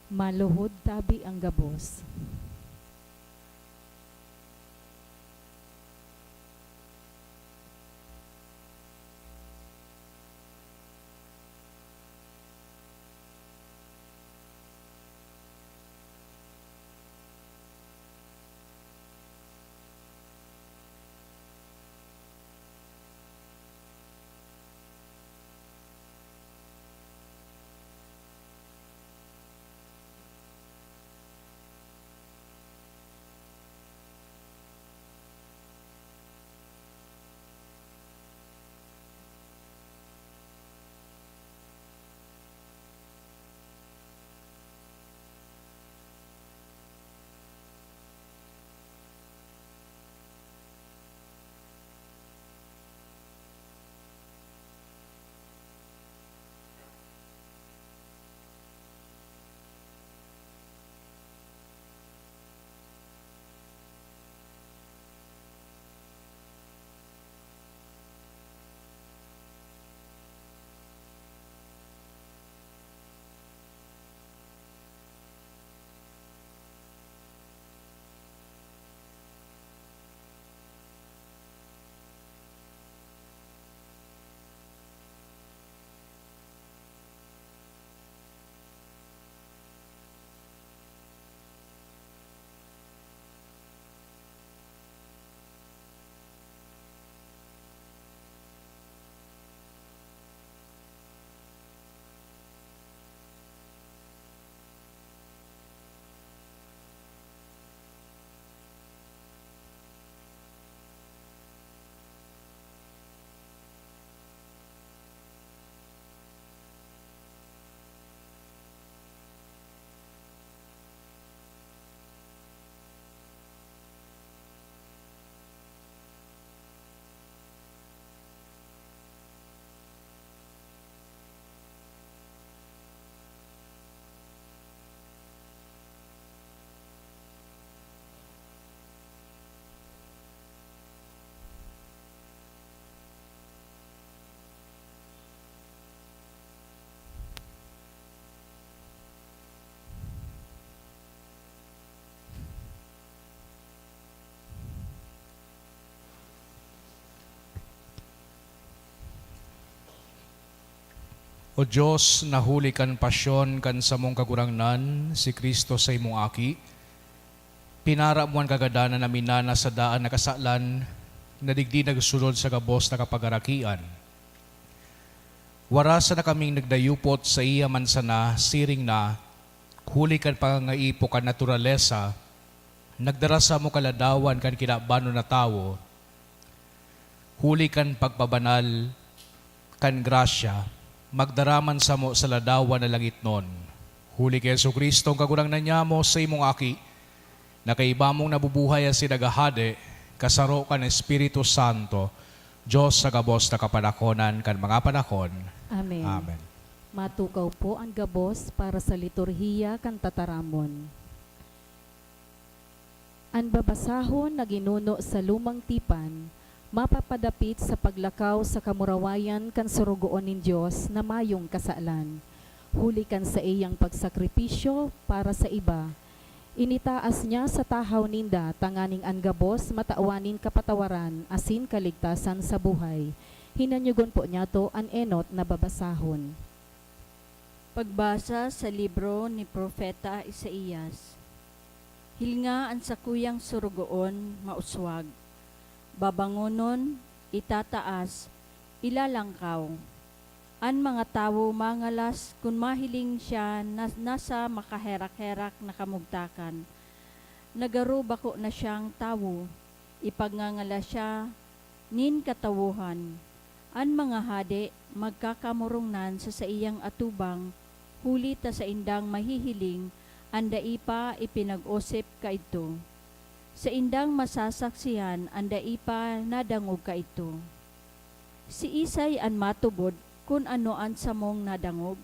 Maluhod tabi ang gabos. O Diyos, nahuli kan pasyon kan sa mong kagurangnan, si Kristo sa imong aki. Pinara mo ang kagadanan na minana sa daan na kasalan, nadigdi nagsulod sa gabos na kapagarakian. Warasa na kaming nagdayupot sa iya man sana, siring na, huli kan pangangaipo kan naturalesa, nagdarasa mo kaladawan kan kinabano na tao, huli kan pagpabanal, kan grasya, magdaraman sa mo sa ladawan na langit nun. Huli kay Yesu Kristo, ang kagurangnan niya mo sa imong aki, na kaiba mong nabubuhay ang sinagahade, kasaro ka ng Espiritu Santo, Diyos sa gabos na kapanakonan kan mga panahon. Amen. Amen. Matukaw po ang gabos para sa liturhiya kan tataramon. Ang babasahon na ginuno sa lumang tipan, mapapadapit sa paglakaw sa kamurawayan kan surugoon nin Diyos na mayong kasalan. Huli kan sa iyang pagsakripisyo para sa iba. Initaas niya sa tahaw ninda tanganing angabos mataawanin kapatawaran asin kaligtasan sa buhay. Hinanyugon po niya to an enot na babasahon. Pagbasa sa libro ni Propeta Isaías. Hilnga ang sakuyang surugoon mauswag. Babangonon, itataas, ilalangkaw. An mga tao mangalas kung mahiling siya nasa makaherak-herak na kamugtakan. Nagaro bako na siyang tao, ipagngangala siya, nin katawuhan. An mga hade magkakamurungnan sa iyang atubang, huli ta sa indang mahihiling, anda ipa ipinag-osip ka ito. Sa indang masasaksihan, anda ipa nadangog ka ito. Si Isay an matubod kung ano an samong nadangog.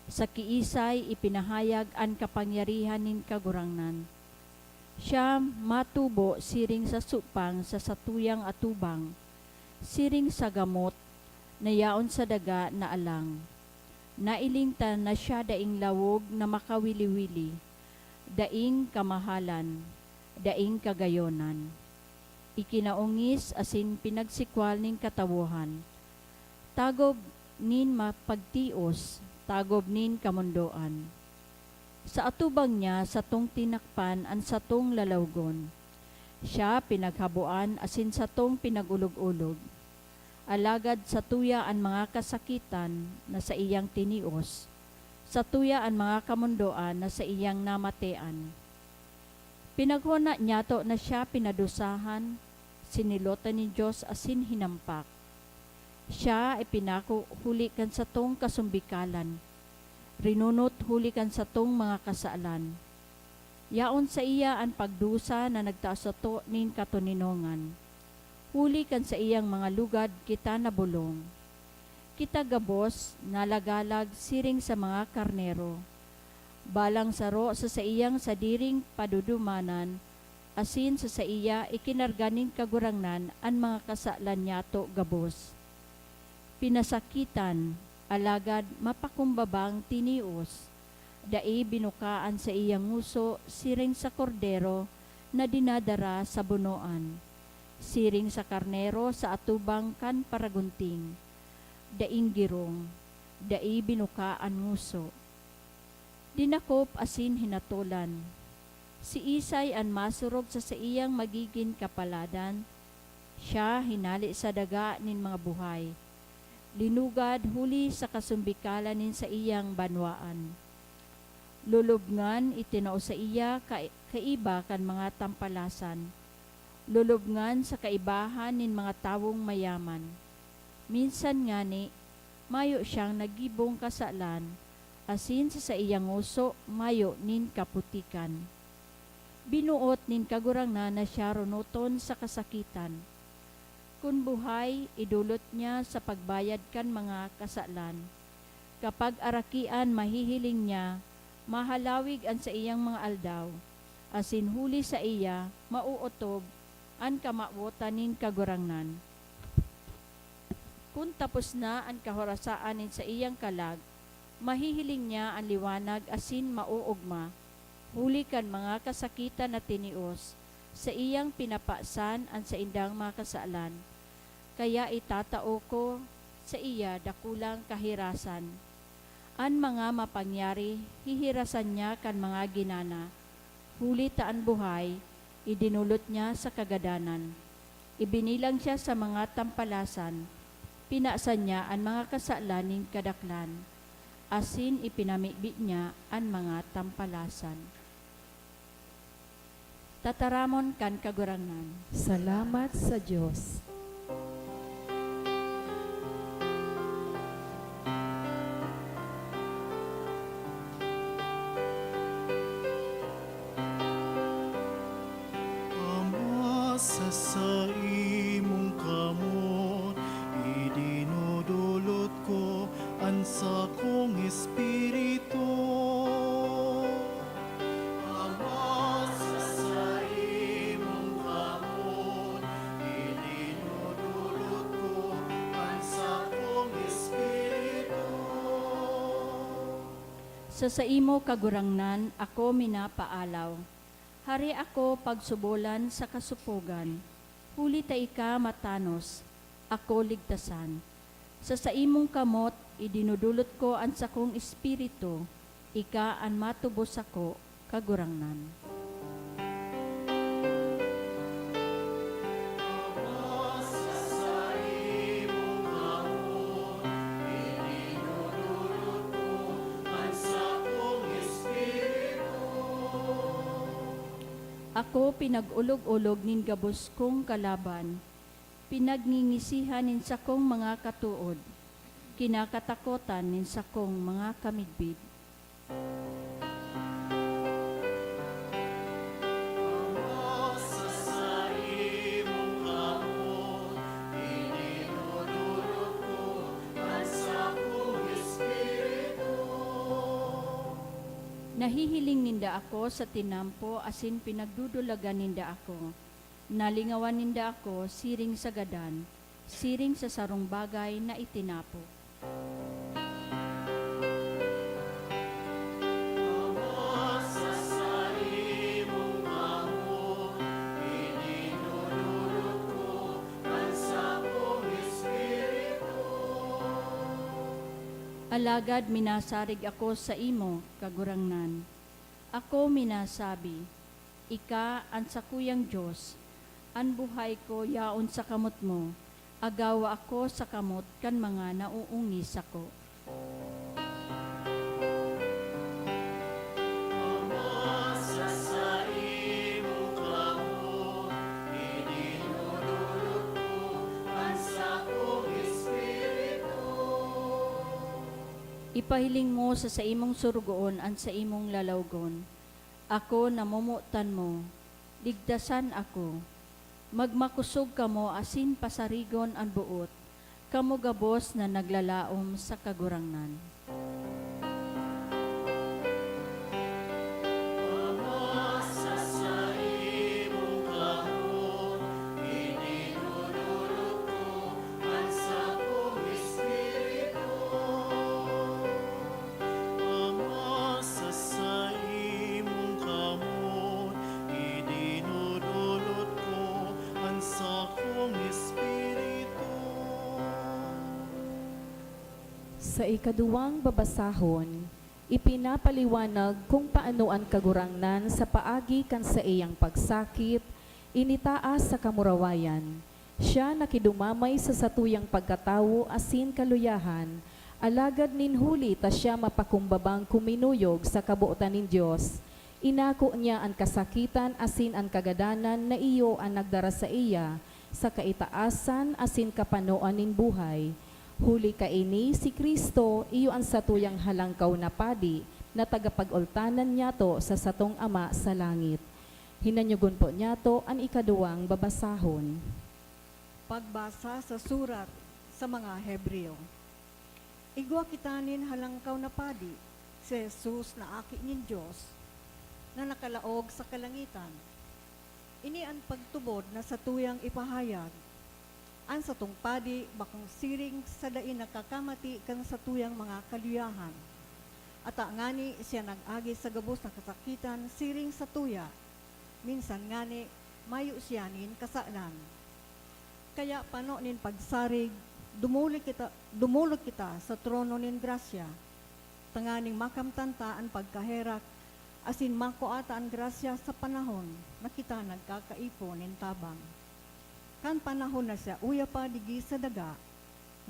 Sa kiisay ipinahayag an kapangyarihan nin kagurangnan. Siya matubo siring sa supang sa satuyang atubang, siring sa gamot, nayaon sa daga na alang. Nailingta na siya daing lawog na makawili-wili, daing kamahalan, daing kagayonan. Ikinaungis asin pinagsikwal ning katawuhan. Tagob nin mapagtios, tagob nin kamundoan. Sa atubang niya satong tinakpan an satong lalawgon. Siya pinaghabuan asin satong pinagulog-ulog. Alagad sa tuya ang mga kasakitan na sa iyang tinios, sa tuya ang mga kamundoan na sa iyang namatean. Pinaghuna niya to na siya pinadusahan, sinilotan ni Diyos asin hinampak. Siya ay pinako hulikan sa tong kasumbikalan, rinunot hulikan sa tong mga kasaalan. Yaon sa iya ang pagdusa na nagtaas sa to nin katuninongan. Huli kan sa iyang mga lugad kita nabulong. Kita gabos, nalagalag siring sa mga karnero. Balang saro sa iyang sadiring padudumanan, asin sa iya ikinarganing kagurangnan ang mga kasalan niyato gabos. Pinasakitan, alagad mapakumbabang tinios, dai binukaan sa iyang nguso siring sa kordero na dinadara sa bunuan. Siring sa karnero sa atubang kan paragunting, daing girong, dai binukaan nguso. Dinakop asin hinatulan, si Isay an masurog sa iyang magiging kapaladan, siya hinali sa daga nin mga buhay, linugad huli sa kasumbikalan nin sa iyang banwaan. Lulubngan itinao sa iya kaiba kan mga tampalasan, lulubngan sa kaibahan nin mga tawong mayaman. Minsan nga ni, mayo siyang nagibong kasalan, asin sa iyang uso, mayo nin kaputikan. Binuot nin kagurangnan na siya runuton sa kasakitan. Kun buhay, idulot niya sa pagbayad kan mga kasalan. Kapag arakian mahihiling niya, mahalawig an sa iyang mga aldaw, asin huli sa iya, mauotob, an kamawotanin kagurangnan. Kung tapos na ang kahorasaanin sa iyang kalag, mahihiling niya ang liwanag asin mauugma, huli kan mga kasakitan na tinios, sa iyang pinapasan ang sa indang mga kasaalan. Kaya itatao ko sa iya dakulang kahirasan. Ang mga mapangyari, hihirasan niya kan mga ginana. Huli taan buhay, idinulot niya sa kagadanan. Ibinilang siya sa mga tampalasan. Pinaasan niya ang mga kasalaning kadaklan. Asin ipinamibit niya ang mga tampalasan. Tataramon kan kagurangnan. Salamat sa Diyos. Sa imong kamot, idinudulot ko ang sa kong espiritu. Ama sa imong kamot, idinudulot ko ang sa kong espiritu. Sa imo kagurangnan, ako minapaalaw. Hari ako pagsubolan sa kasupugan, huli ta ika matanos, ako ligtasan. Sa imong kamot, idinudulot ko ang sakong espiritu, ika ang matubos ako, kagurangnan. Ako pinag-ulog-ulog nin gabos kong kalaban, pinagningisihan nin sakong mga katuod, kinakatakotan nin sakong mga kamidbid. Nahihiling ninda ako sa tinampo asin pinagdudulagan ninda ako. Nalingawan ninda ako siring sa gadan, siring sa sarong bagay na itinapo. Alagad minasarig ako sa imo, kagurangnan. Ako minasabi, ika ang sakuyang Diyos, ang buhay ko yaon sa kamot mo, agawa ako sa kamot kan mga nauungis ako. Amasa sa imong kamot, idinudulot ko ang sakong espiritu. Ipahiling mo sa imong surugoon ang sa imong lalawgon. Ako namumutan mo, ligdasan ako. Magmakusog kamo asin pasarigon ang buot, kamo gabos na naglalaom sa kagurangnan. Amasa sa imong kamot, idinudulot ko ang sakong espiritu. Amasa sa imong kamot, idinudulot ko ang sakong espiritu. Sa ikaduwang babasahon, ipinapaliwanag kung paano ang kagurangnan sa paagi kan sa iyang pagsakit, initaas sa kamurawayan. Siya nakidumamay sa satuyang pagkatawo asin kaluyahan, alagad ninhuli ta siya mapakumbabang kuminuyog sa kabuotan nin Diyos. Inako niya ang kasakitan asin ang kagadanan na iyo ang nagdara sa iya, sa kaitaasan asin kapanoan nin buhay. Huli kaini si Kristo, iyo ang satuyang halangkaw na padi, na tagapag-ultanan niya to sa satong Ama sa langit. Hinanyugon po niya to ang ikaduwang babasahon. Pagbasa sa surat sa mga Hebreo. Igwa kitanin halangkaw na padi, si Jesus na aki nin Diyos, na nakalaog sa kalangitan. Ini ang pagtubod na sa tuyang ipahayag. Ang satong padi bakong siring sa dain nakakamati kan sa tuyang mga kaluyahan. At ngani siya nag-agi sa gabos na kasakitan siring sa tuya. Minsan ngani mayo siya nin kasalan. Kaya pano nin pagsarig, dumulog kita sa trono nin grasya. Tanganing makamtanta ang pagkaherak, asin makuata ang grasya sa panahon na kita nagkakaipon nin tabang. Kan panahon na siya uya pa digi sa daga,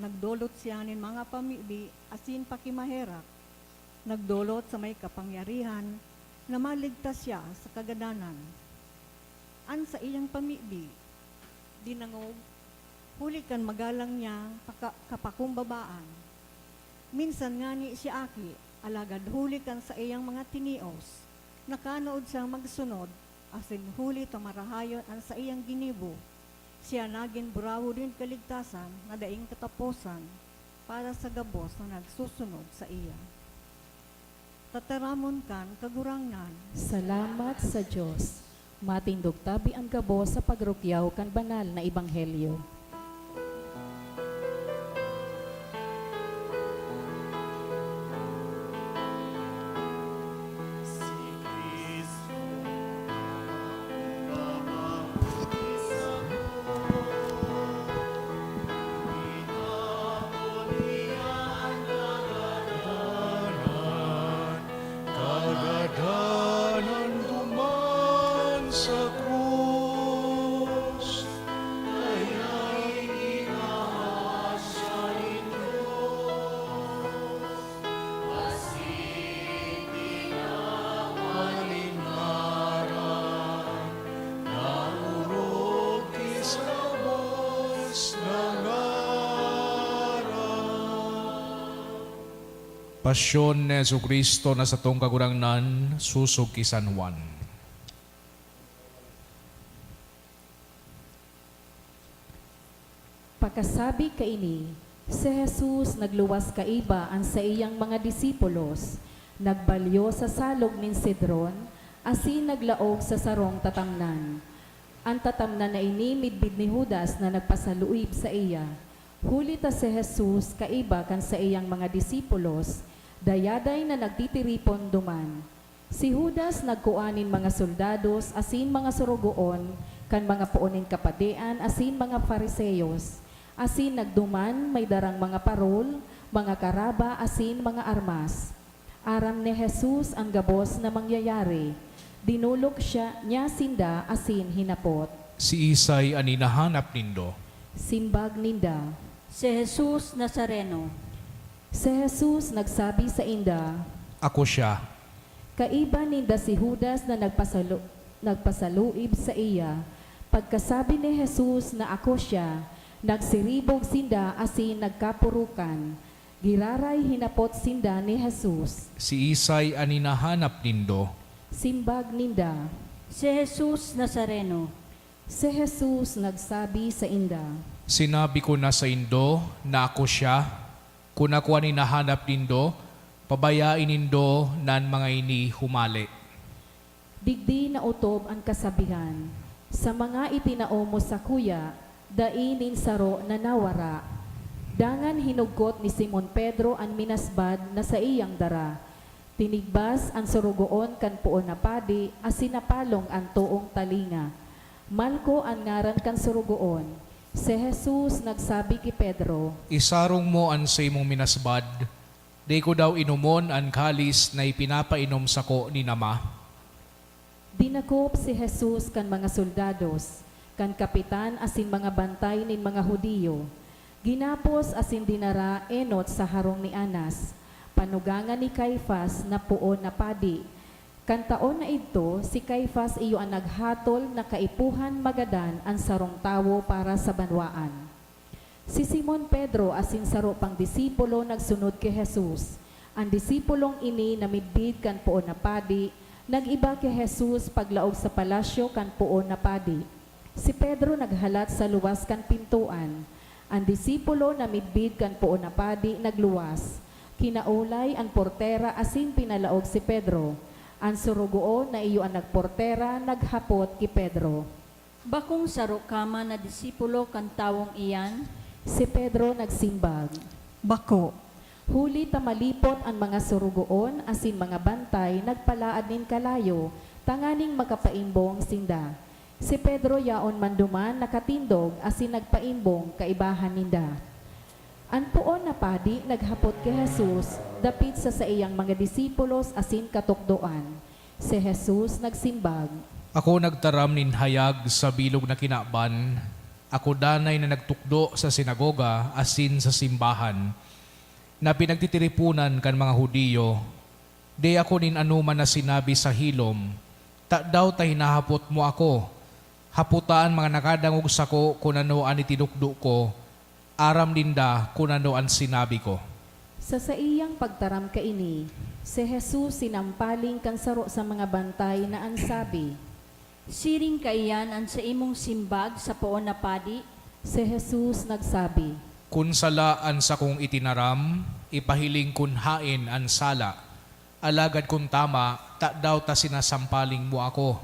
nagdolot siya nin mga pamibi asin pakimaherak, nagdolot sa may kapangyarihan na maligtas siya sa kagadanan. An sa iyang pamibi, dinangog, huli kan magalang niya kapakumbabaan. Minsan nga ni siya aki, alagad huli kan sa iyang mga tinios, nakanood siyang magsunod, asin huli tamarahayon ang sa iyang ginibo. Siya naging buraho din kaligtasan na daing katapusan para sa gabos na nagsusunod sa iya. Tataramon kan kagurangnan, Salamat sa Diyos. Matindog tabi ang gabo sa pagrukyaw kan banal na ebanghelyo. Si Kristo, babautis ako. Inabot niya ang kagadanan duman sa krus. Kaya'y inahas siya ninyo. Asin malingaran, naurog kisabos ng araw. Pasyon ni Jesucristo na sa tong kagurangnan, susog kisan Juan. Pagkasabi kaini, si Jesus nagluwas kaiba ang sa iyang mga disipulos, nagbalyo sa salog nin Cedron, asin naglaog sa sarong tatamnan. Ang tatamnan na ini midbid ni Judas na nagpasaluib sa iya. Huli ta si Jesus kaiba kan sa iyang mga disipulos, dayaday na nagtitiripon duman. Si Judas nagkuanin mga soldados asin mga surugoon, kan mga puonin kapadean asin mga fariseyos. Asin nagduman may darang mga parol, mga karaba asin mga armas. Aram ni Jesus ang gabos na mangyayari. Dinulok niya sinda asin hinapot. Si Isay ani nahanap nindo. Simbag ninda. Si Jesus Nazareno, Si Jesus nagsabi sa inda, Ako siya. kaiba ninda si Judas na nagpasaluib sa iya. Pagkasabi ni Jesus na ako siya, nagsiribog sinda asin nagkapurukan. Giraray hinapot sinda ni Jesus. Si Isay ani nahanap nindo. Simbag ninda. si Jesus Nazareno, Si Jesus nagsabi sa inda, Sinabi ko na sa indo na ako siya. Kung ako ani nahanap nindo, pabayain nindo nan mga ini humali. digdi na utob ang kasabihan. Sa mga itinao mo sa kuya, dainin saro na nawara. Dangan hinugkot ni Simon Pedro ang minasbad na sa iyang dara. Tinigbas ang surugoon kan puon na padi, as sinapalong ang tuong talinga. Malko ang ngaran kan surugoon. Si Jesus nagsabi ki Pedro, Isarong mo an sa imong minasbad, di ko daw inumon ang kalis na ipinapainom sa ko ni Nama. dinakop si Jesus kan mga soldados, kan kapitan asin mga bantay nin mga Hudiyo. Ginapos asin dinara enot sa harong ni Anas, panugangan ni Caifas na puon na padi. Kan taon na ito, si Caifas iyo ang naghatol na kaipuhan magadan ang sarong tawo para sa banwaan. Si Simon Pedro asin saro pang disipulo nagsunod kay Jesus. Ang disipulong ini namidbid kan puon na padi, nag-iba kay Jesus paglaog sa palasyo kan puon na padi. Si Pedro naghalat sa luwas kan pintuan. Ang disipulo namidbid kan puon na padi nagluwas. Kinaulay ang portera asin pinalaog si Pedro. Ang surugoon na iyo ang nagportera naghapot ki Pedro. bakong saro kama na disipulo kan tawong iyan, Si Pedro nagsimbag. Bako, Huli tamalipot ang mga surugoon asin mga bantay nagpalaad nin kalayo, tanganing magkapaimbong sinda. Si Pedro yaon manduman nakatindog asin nagpaimbong kaibahan ninda. Ang puon na padi naghapot kay Jesus, dapit sa iyang mga disipulos asin katukdoan. Si Jesus nagsimbag. Ako nagtaram nin hayag sa bilog na kinaban. Ako danay na nagtukdo sa sinagoga asin sa simbahan. Na pinagtitiripunan kan mga Hudiyo. Di ako nin anuman na sinabi sa hilom. Ta daw tay nahapot mo ako. Haputaan mga nakadangog sa ko kung ano ang itinukdo ko. Aram dinda kung ano ang sinabi ko. Sa iyang pagtaram kaini, si Jesus sinampaling kan saro sa mga bantay na ansabi. siring kaiyan ang sa imong simbag sa puon na padi, Si Jesus nagsabi, Kun salaan sa kong itinaram, ipahiling kun hain ang sala. Alagad kun tama, ta daw ta sinasampaling mo ako.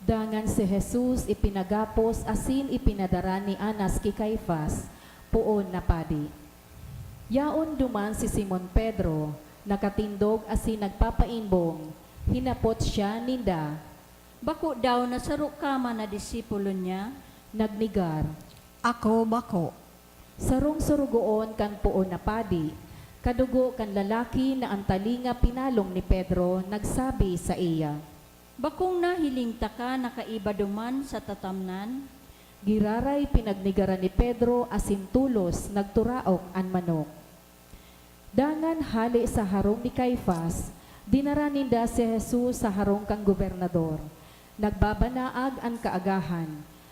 dangan si Jesus ipinagapos asin ipinadara ni Anas ki Caifas, puon na padi. Yaon duman si Simon Pedro, nakatindog asin nagpapaimbong, hinapot siya ninda, bako daw na saro kama na disipulo niya, nagnigar. ako bako. Sarong surugoon kan puon na padi, kadugo kan lalaki na ang talinga pinalong ni Pedro, nagsabi sa iya, bakong nahiling taka nakaiba duman sa tatamnan, Giraray pinagnigaran ni Pedro asin tulos nagturaok an manok. Dangan hali sa harong ni Caifas, dinara ninda si Jesus sa harong kang gobernador. Nagbabanaag ang kaagahan,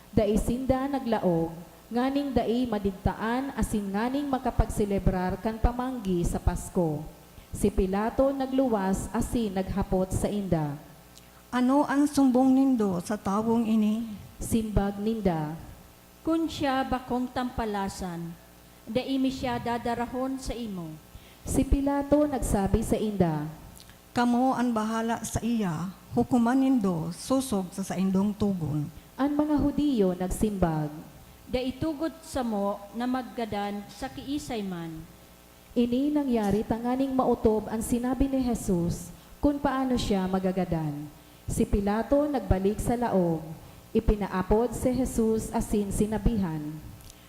dai sinda naglaog, nganing dai madigtaan asin nganing makapagselebrar kan pamanggi sa Pasko. Si Pilato nagluwas asin naghapot sa inda. Ano ang sumbong nindo sa tawong ini? Simbag ninda, kun siya bakong tampalasan, daimi siya dadarahon sa imo. si Pilato nagsabi sa inda, Kamo ang bahala sa iya, hukuman nindo susog sa indong tugon. ang mga Hudiyo nagsimbag, Da itugod sa mo na maggadan sa kiisay man. ini nangyari tanganing mautob ang sinabi ni Jesus kung paano siya magagadan. Si Pilato nagbalik sa laog, ipinaapod si Jesus asin sinabihan,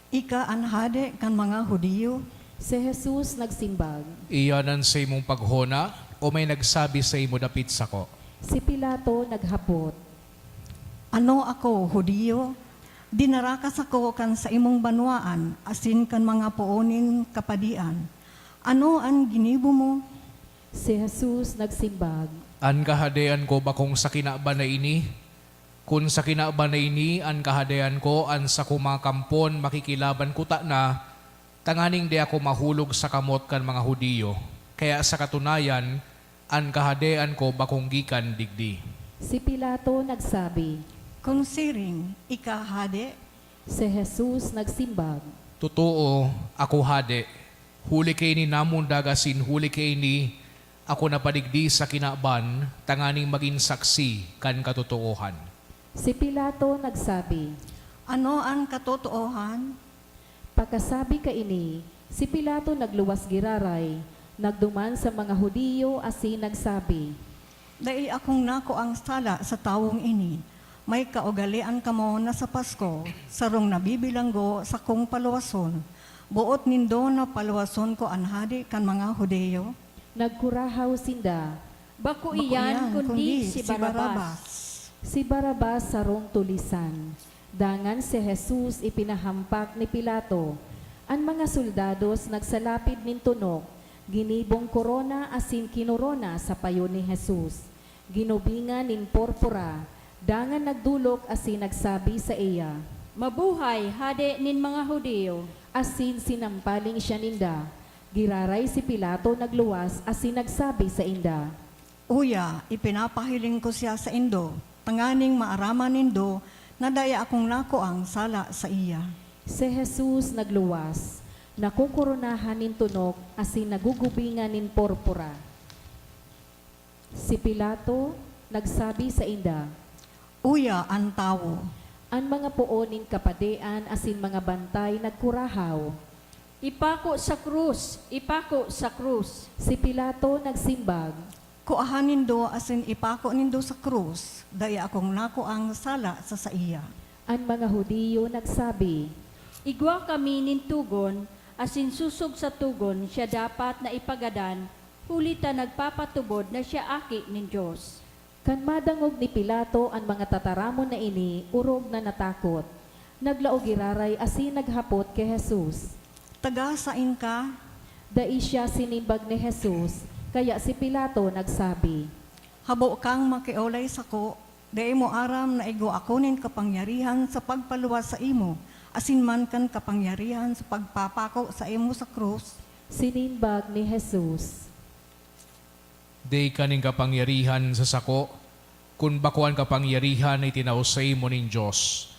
Ika ang hade kan mga Hudiyo, Si Jesus nagsimbag. Iyanan sa imong paghona o may nagsabi sa imo dapit sako? Si Pilato naghapot. Ano ako, Hudiyo? Dinarakas ako kan sa imong banwaan, asin kan mga puonin kapadian. Ano ang ginibo mo? Si Jesus nagsimbag. An kahadean ko ba kung sa kinaba na ini? Kung sa kinaba na ini, an kahadean ko, an sa kumakampon, makikilaban ko ta na, tanganing di ako mahulog sa kamot kan mga Hudiyo. Kaya sa katunayan, an kahadean ko ba kung gikan digdi? Si Pilato nagsabi. Kung siring, ikahade, Si Jesus nagsimbag. Totoo, ako hade. Huli kay ni namon dagasin, huli kay ni ako napadigdi sa kinaban, tanganing maging saksi kan katotoohan. Si Pilato nagsabi. ano ang katotoohan? Pagkasabi kaini, si Pilato nagluwas giraray, nagduman sa mga Hudiyo asin nagsabi. Dai akong nako ang sala sa tawong ini. May kaugalian kamo na sa Pasko, sarong nabibilanggo sa kong paluwason. Buot nindo na paluwason ko anhadi kan mga Hudeyo. Nagkurahaw sinda. Bako Bako iyan kundi si Barabas. Barabas. Si Barabas sarong tulisan. Dangan si Jesus ipinahampak ni Pilato. Ang mga soldados nagsalapid nin tunok, ginibong korona asin kinurona sa payo ni Jesus. Ginubingan nin porpora, dangan nagdulok asin nagsabi sa iya. Mabuhay, hade nin mga Hudiyo. Asin sinampaling siya ninda. Giraray si Pilato nagluwas asin nagsabi sa inda. Uya, ipinapahiling ko siya sa Indo, tanganing maaraman nindo na daya akong nako ang sala sa iya. Si Jesus nagluwas, nakukoronahan nin tunok asin nagugubingan nin porpora. Si Pilato nagsabi sa inda. Uya ang tawo, Ang mga puonin kapadean asin mga bantay nagkurahaw. Ipako sa krus, ipako sa krus. Si Pilato nagsimbag. kuahan nindo asin ipako nindo sa krus, daya akong nako ang sala sa iya. Ang mga Hudiyo nagsabi. Igwa kami nin tugon, asin susog sa tugon siya dapat na ipagadan, huli ta nagpapatubod na siya aki nin Diyos. Kan madangog ni Pilato ang mga tataramon na ini, urog na natakot. Naglaog iraray asin naghapot kay Jesus. Taga sain ka? Dai siya sinimbag ni Jesus, kaya si Pilato nagsabi. Habo kang makiolay sako, dai mo aram na igo akunin kapangyarihan sa pagpaluwas sa imo, asin man kan kapangyarihan sa pagpapako sa imo sa krus. Sinimbag ni Jesus. Di kaning kapangyarihan sa sako, kung bakuan kapangyarihan ay tinaw sa imo ning Diyos.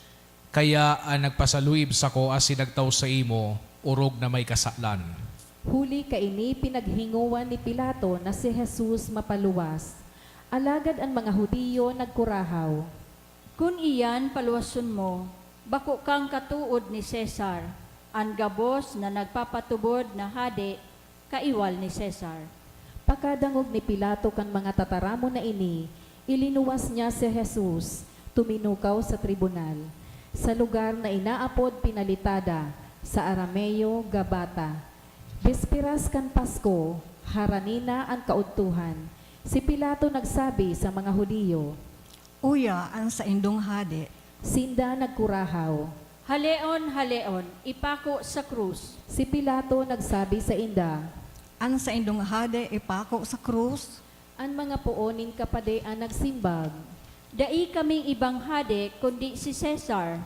Kaya ang nagpasaluib sako as sinagtaw sa imo, urog na may kasalan. Huli kaini pinaghinguan ni Pilato na si Jesus mapaluwas. Alagad ang mga Hudiyo nagkurahaw. Kung iyan paluwason mo, bako kang katuod ni Cesar, ang gabos na nagpapatubod na hade, kaiwal ni Cesar. Pakadangog ni Pilato kan mga tataramo na ini, ilinuwas niya si Jesus, tuminukaw sa tribunal, sa lugar na inaapod pinalitada, sa Arameo, Gabata. Bispiras kan Pasko, haranina ang kaudtuhan. Si Pilato nagsabi sa mga Hudiyo, Uya ang sa indong hade, sinda nagkurahaw. Haleon, haleon, ipako sa krus. Si Pilato nagsabi sa inda, ang sa indong hade ipako sa krus. ang mga puonin kapadean nagsimbag. Dai kaming ibang hade kundi si Cesar.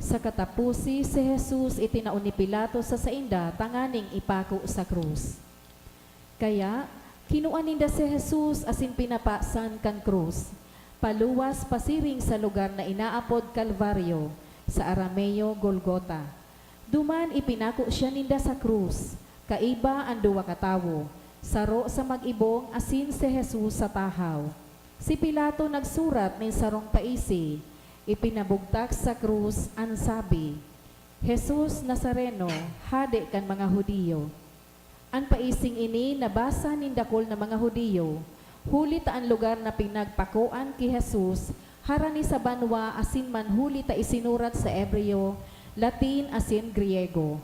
Sa katapusi, si Jesus itinaon ni Pilato sa sainda, tanganing ipako sa krus. Kaya, kinuan ninda si Jesus asin pinapasan kan krus. Paluwas pasiring sa lugar na inaapod Kalbaryo, sa Arameo, Golgota. Duman ipinako siya ninda sa krus, kaiba ang duwa katawo, saro sa mag-ibong asin si Jesus sa tahaw. Si Pilato nagsurat nin sarong paisi, ipinabugtak sa krus ang sabi, Jesus Nazareno, hade kan mga Hudiyo. Ang paising ini nabasa nin dakol na mga Hudiyo, huli ta ang lugar na pinagpakuan ki Jesus, harani sa banwa asin man huli ta isinurat sa Ebreo, Latin asin Griego.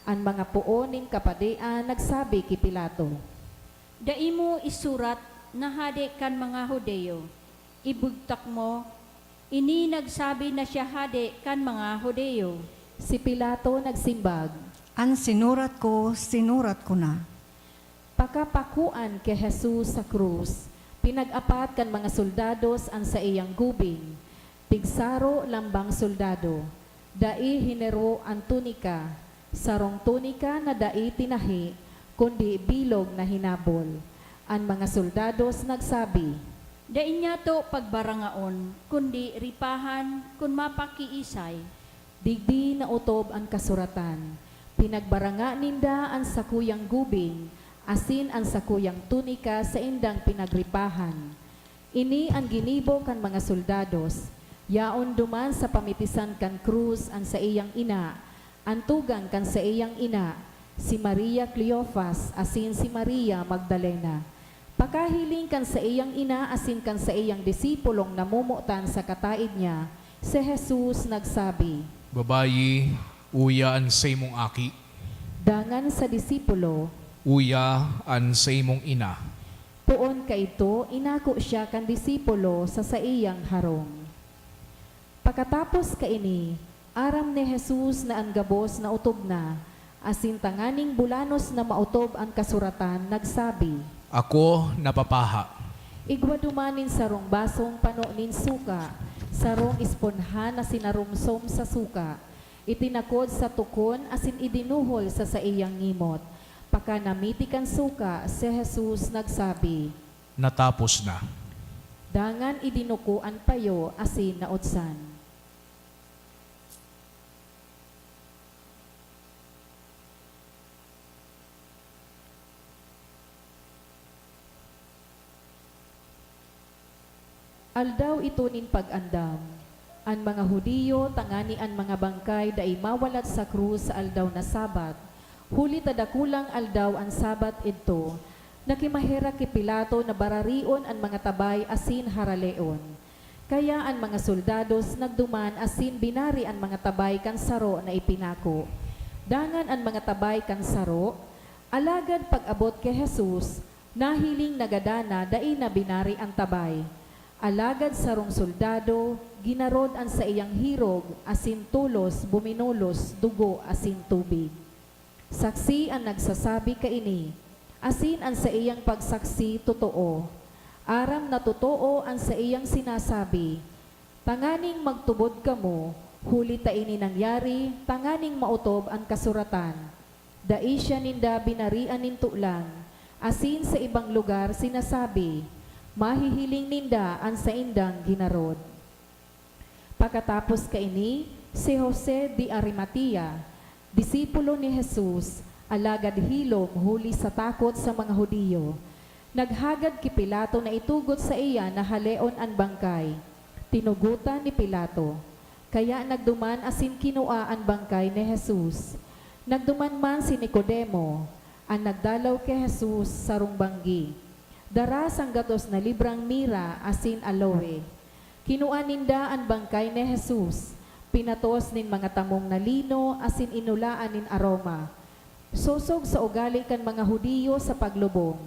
Ang mga puon nin kapadian nagsabi ki Pilato, Dai mo isurat na hade kan mga Hudeo. Ibugtak mo, ini nagsabi na siya hade kan mga Hudeo. si Pilato nagsimbag, An sinurat ko na. pakapakuan kay Jesus sa krus, pinag-apat kan mga soldados ang sa iyang gubing, pigsaro lambang soldado, dai hinero ang tunika, sarong tunika na dai tinahi, kundi bilog na hinabol. Ang mga soldados nagsabi, Dai niya to pagbarangaon, kundi ripahan kun mapakiisay. digdi na utob ang kasuratan, pinagbaranga ninda ang sakuyang gubing, asin ang sakuyang tunika sa indang pinagripahan. Ini ang ginibo kan mga soldados, yaon duman sa pamitisan kan krus ang sa iyang ina, antugan kan sa iyang ina, si Maria Cleophas asin si Maria Magdalena. Pakahiling kan sa iyang ina asin kan sa iyang disipulong namumutan sa kataid niya, si Jesus nagsabi, Babayi, uya an sa imong aki, dangan sa disipulo, uya an sa imong ina. puon ka ito, inako siya kan disipulo sa iyang harong. Pagkatapos kaini, aram ni Jesus na ang gabos na utob na, asin tanganing bulanos na mautob ang kasuratan, nagsabi, Ako napapaha. igwa dumanin sarong basong pano nin suka, sarong isponhan na sinarumsom sa suka, itinakod sa tukon asin idinuhol sa iyang ngimot. Pagka namitikan suka, si Jesus nagsabi, Natapos na. dangan idinukuan payo asin nautsan. Aldaw ito nin pag-andam. Ang mga Hudiyo tangani ang mga bangkay dai mawalat sa krus sa aldaw na Sabat. Huli tadakulang aldaw ang Sabat ito. Nakimahera ki Pilato na bararion ang mga tabay asin haraleon. Kaya ang mga soldados nagduman asin binari ang mga tabay kan saro na ipinako. Dangan ang mga tabay kan saro, alagad pag-abot kay Jesus, nahiling nagadana dai na binari ang tabay. Alagad sarong soldado, ginarod ang sa iyang hirog, asin tulos, buminulos, dugo, asin tubig. Saksi ang nagsasabi kaini, asin ang sa iyang pagsaksi totoo. Aram na totoo ang sa iyang sinasabi. Tanganing magtubod kamo, huli ta ini nangyari, tanganing mautob ang kasuratan. Dai siya ninda binarian ninto lang, asin sa ibang lugar sinasabi, mahihiling ninda ang sa indang ginarod. Pagkatapos kaini, si Jose de Arimatea, disipulo ni Jesus, alagad hilom huli sa takot sa mga Hudiyo. Naghagad ki Pilato na itugot sa iya na haleon ang bangkay. Tinugutan ni Pilato. Kaya nagduman asin kinua ang bangkay ni Jesus. Nagduman man si Nicodemo, ang nagdalaw kay Jesus sa rungbanggi. Dara sang gatos na librang mira asin aloe. Kinuan ninda ang bangkay ni Jesus, pinatos nin mga tamong na lino asin inulaan nin aroma. Sosog sa ugali kan mga Hudiyo sa paglubong.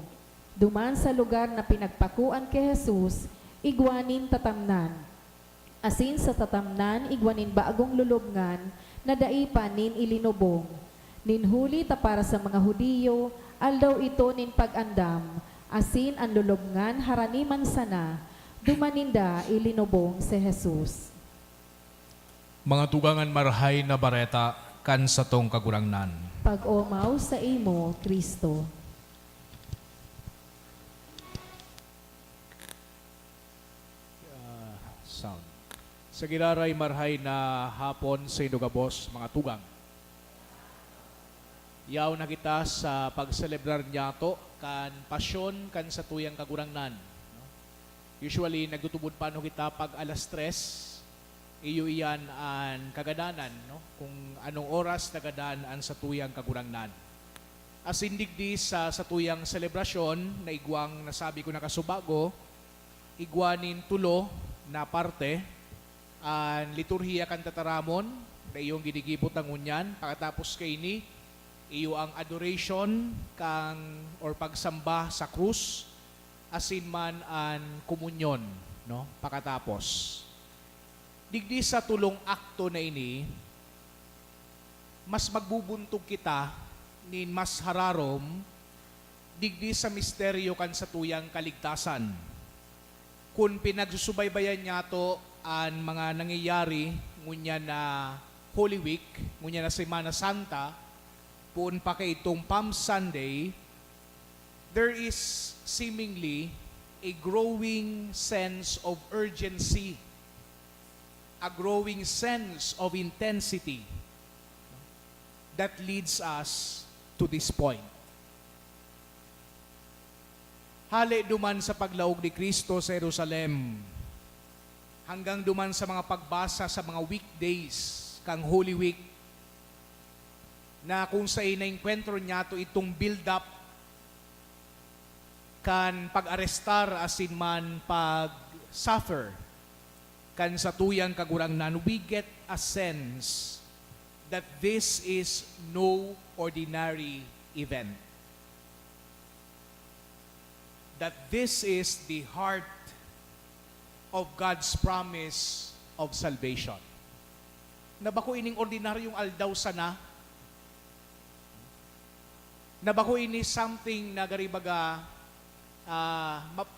Duman sa lugar na pinagpakuan kay Jesus, igwanin tatamnan. Asin sa tatamnan, igwanin baagong lulubngan na daipa nin ilinubong. Ninhuli ta para sa mga Hudiyo, aldaw ito nin pag-andam, asin ang lulubngan haraniman sana, dumaninda ilinubong si Jesus. Mga tugangan marhay na bareta, kan sa tong kagurangnan. Pag-umaw sa imo, Kristo. Sound. Sa giraray marhay na hapon sa Indogabos, mga tugang. Yaw na kita sa pagselebrar niya to, kan pasyon, kan sa tuyang kagurangnan. No? Usually, nagtutubod pa no kita pag alas 3, iyo iyan ang kagadanan, no? Kung anong oras nagadaan ang sa tuyang kagurangnan. As indigdi sa tuyang selebrasyon, na igwang nasabi ko nakasubago, igwanin tulo na parte, ang liturhiya kan tataramon, na iyong ginigibot ang unyan, pagkatapos kay ni, iyo ang adoration kang or pagsamba sa krus asin man an komunyon, no? Pakatapos. Digdi sa tulong akto na ini, mas magbubuntog kita nin mas hararom digdi sa misteryo kan sa tuyang kaligtasan. Kung pinagsusubaybayan niya to ang mga nangyayari ngunya na Holy Week, ngunya na Semana Santa, puun pa kay itong Palm Sunday, there is seemingly a growing sense of urgency, a growing sense of intensity that leads us to this point. Hali duman sa paglaog ni Kristo sa Jerusalem, hanggang duman sa mga pagbasa sa mga weekdays kang Holy Week, na kung sa inaengkwentro niya to itong build up kan pag-arestar asin man pag-suffer kan sa tuyang kagurangnan, we get a sense that this is no ordinary event. That this is the heart of God's promise of salvation. Nabako ining ordinaryong aldaw sana, nabako ini something na garibaga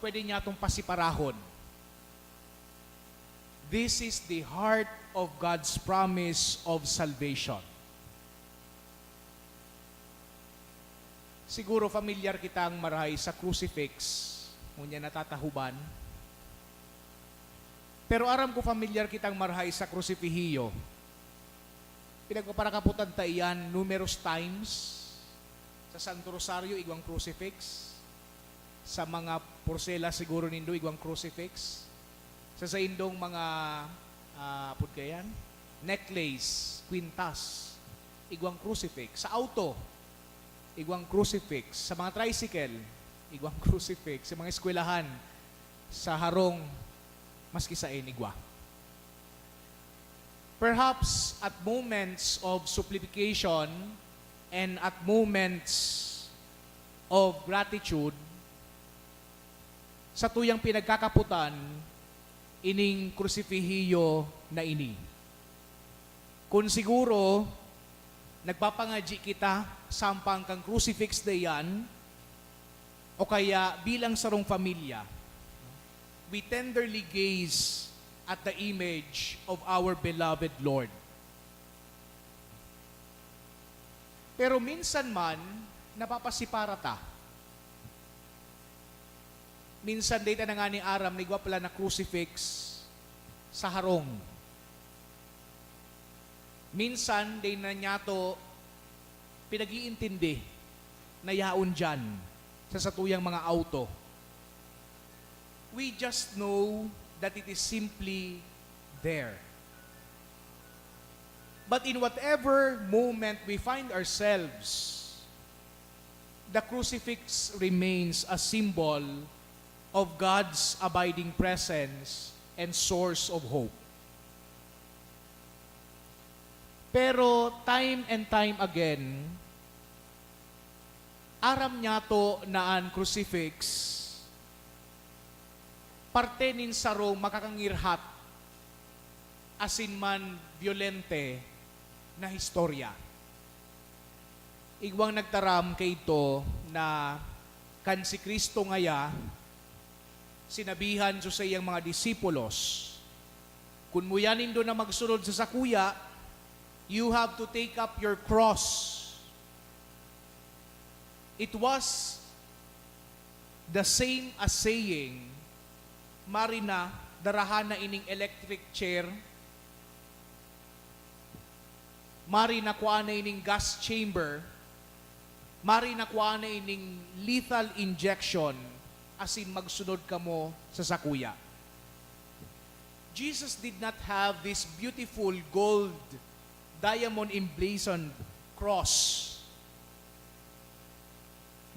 pwede niya itong pasiparahon. This is the heart of God's promise of salvation. Siguro familiar kitang marahay sa crucifix, ngunya natatahuban. Pero aram ko familiar kitang marahay sa crucifihiyo. Pinagpaparakaputan ta iyan numerous times sa Santo Rosario, igwang crucifix. Sa mga porsela siguro nindo, igwang crucifix. Sa indong mga necklace, quintas, igwang crucifix. Sa auto, igwang crucifix. Sa mga tricycle, igwang crucifix. Sa mga eskwelahan, sa harong, maski sa igwa. Perhaps at moments of supplication and at moments of gratitude, sa tuyang pinagkakaputan, ining krusifihiyo na ini. Kung siguro, nagpapangadji kita sampang kang crucifix na yan, o kaya bilang sarong pamilya, we tenderly gaze at the image of our beloved Lord. Pero minsan man, napapasipara ta. Minsan data na nga ni Aram, nigwa pala na crucifix sa harong. Minsan, day na niya to pinag-iintindi na yaon dyan sa satuyang mga auto. We just know that it is simply there. But in whatever moment we find ourselves, the crucifix remains a symbol of God's abiding presence and source of hope. Pero time and time again, aram niya to na ang crucifix, parte nin sarong makakangirhat, asin man violente na historya. Igwang nagtaram kay ito na kan si Kristo ngaya, sinabihan sa iyang mga disipulos, kung muyanin do na magsunod sa sakuya, you have to take up your cross. It was the same as saying, marina, darahan na ining electric chair, marina kuha na ining gas chamber, marina kuha na ining lethal injection, asin magsunod ka mo sa sakuya. Jesus did not have this beautiful gold diamond emblazoned cross.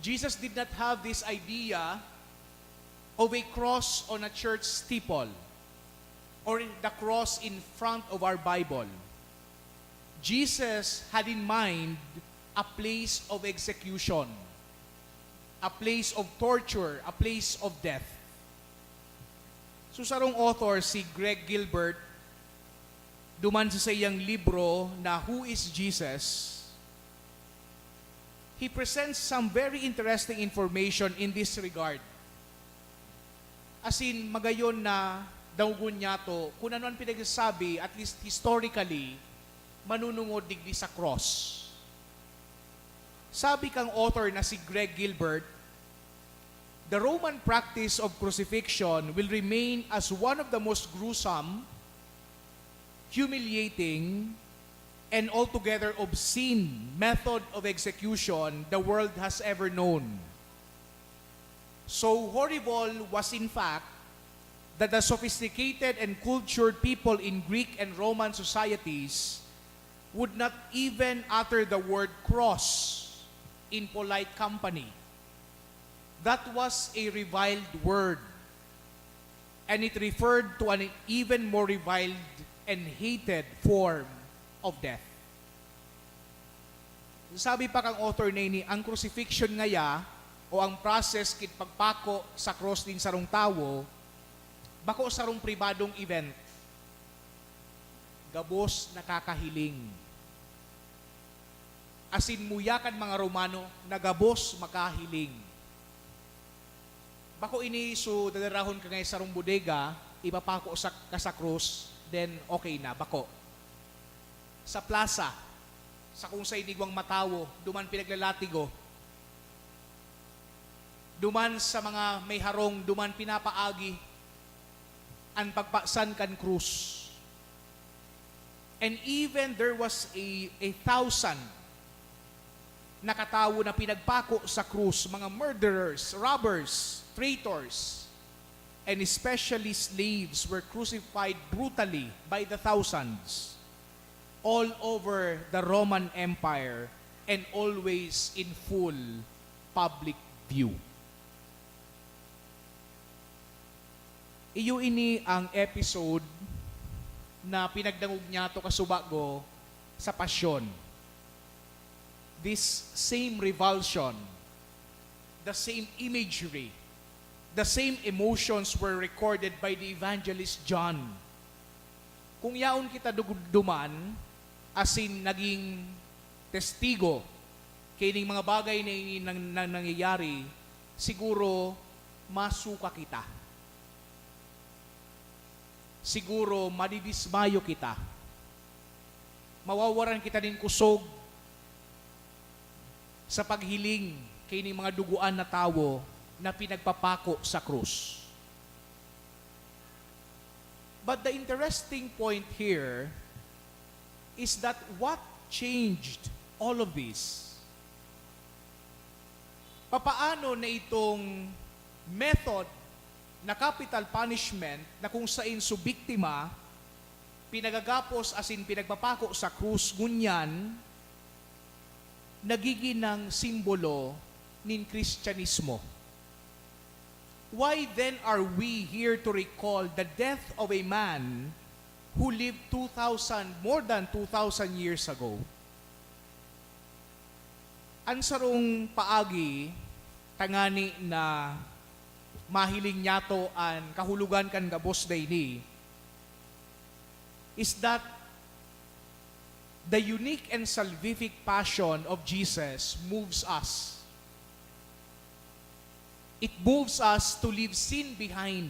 Jesus did not have this idea of a cross on a church steeple or the cross in front of our Bible. Jesus had in mind a place of execution, a place of torture, a place of death. So sarong author si Greg Gilbert, duman sa iyang libro na Who is Jesus? He presents some very interesting information in this regard. As in, magayon na dawgon niya to, kung ano ang pinagsasabi, at least historically, manunungod digdi sa cross. Sabi kang author na si Greg Gilbert, the Roman practice of crucifixion will remain as one of the most gruesome, humiliating, and altogether obscene method of execution the world has ever known. So horrible was in fact that the sophisticated and cultured people in Greek and Roman societies would not even utter the word cross in polite company. That was a reviled word, and it referred to an even more reviled and hated form of death. Sabi pa kang author na ini, ang crucifixion ngaya o ang process kit pagpako sa cross din sarong tawo, bako sarong pribadong event. Gabos nakakahiling. Asin muyakan mga Romano, nagabos makahiling. Bako ini so dadarahon ka ngay sarong bodega, ipapako sa krus, then okay na, bako. Sa plaza, sa kung sa inigwang matawo, duman pinaglalatigo, duman sa mga may harong, duman pinapaagi, ang pagpasan kan krus. And even there was a 1,000 na katawo na pinagpako sa krus, mga murderers, robbers, traitors, and especially slaves were crucified brutally by the thousands all over the Roman Empire and always in full public view. Iyo ini ang episode na pinagdangog niya to kasubago sa pasyon. This same revulsion, the same imagery, the same emotions were recorded by the evangelist John. Kung yaon kita duman, asin naging testigo kining mga bagay na nangyayari, siguro masuka kita. Siguro madidismayo kita. Mawawaran kita din kusog sa paghiling kining mga duguan na tawo na pinagpapako sa krus. But the interesting point here is that what changed all of this? Papaano na itong method na capital punishment na kung saan subiktima pinagagapos asin pinagpapako sa krus ngunyan nagiging ng simbolo ng Kristyanismo. Why then are we here to recall the death of a man who lived more than 2,000 years ago? Ansarong paagi, tangani na mahiling nyato an kahulugan kan gabos dayni, is that the unique and salvific passion of Jesus moves us. It moves us to leave sin behind.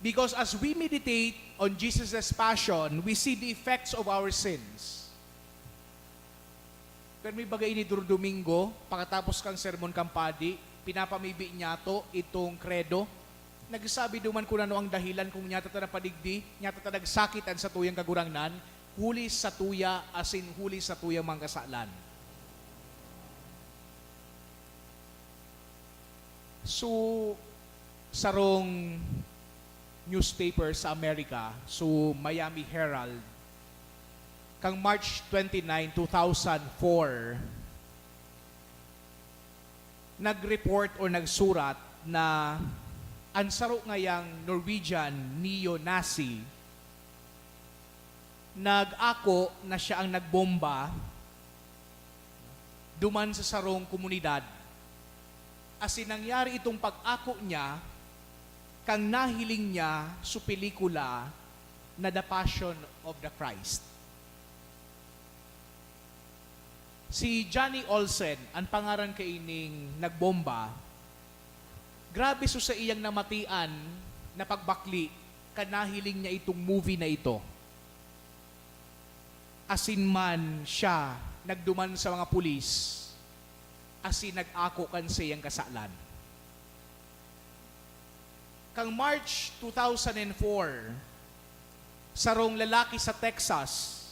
Because as we meditate on Jesus' passion, we see the effects of our sins. Pero may bagay ni Domingo, pagkatapos kang sermon kampadi, pinapamibi niya to itong kredo. Nagsabi duman kung ano ang dahilan kung niya tata napadigdi, niya tata nagsakitan sa tuyang kagurangnan, huli sa tuya asin huli sa tuyang mga kasalan. So, sarong newspaper sa Amerika, so Miami Herald, kang March 29, 2004, nag-report o nagsurat na ang saro ngayang Norwegian neo-Nazi nag-ako na siya ang nagbomba duman sa sarong komunidad. Asin nangyari itong pag-ako niya, kang nahiling niya sa pelikula na The Passion of the Christ. Si Johnny Olsen, ang pangaran kaining nagbomba, grabe so sa iyang namatian na pagbakli, kanahiling niya itong movie na ito. Asin man siya nagduman sa mga pulis, asin nag-ako kan sa iyang kasalan. Kang March 2004, sarong lalaki sa Texas,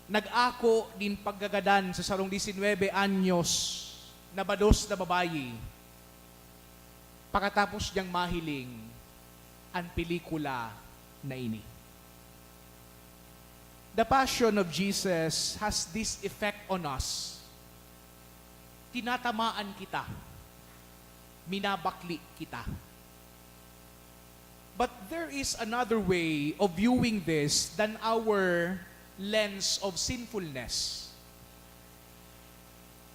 nag-ako din paggagadan sa sarong 19 anyos na bados na babayi. Pagkatapos niyang mahiling ang pelikula na ini. The Passion of Jesus has this effect on us. Tinatamaan kita. Minabakli kita. But there is another way of viewing this than our lens of sinfulness.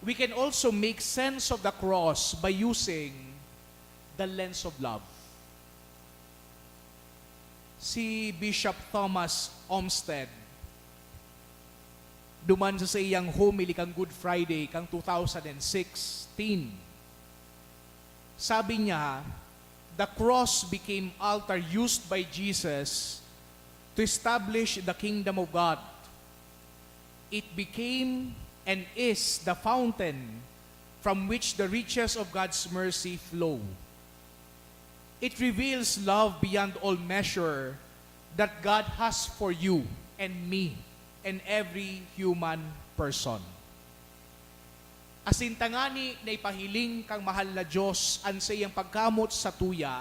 We can also make sense of the cross by using the lens of love. Si Bishop Thomas Olmsted, duman sa iyang homily kang Good Friday kang 2016, sabi niya, the cross became altar used by Jesus to establish the kingdom of God. It became and is the fountain from which the riches of God's mercy flow. It reveals love beyond all measure that God has for you and me and every human person. Asintangani na ipahiling kang mahal na Diyos ang sa iyang pagkamot sa tuya,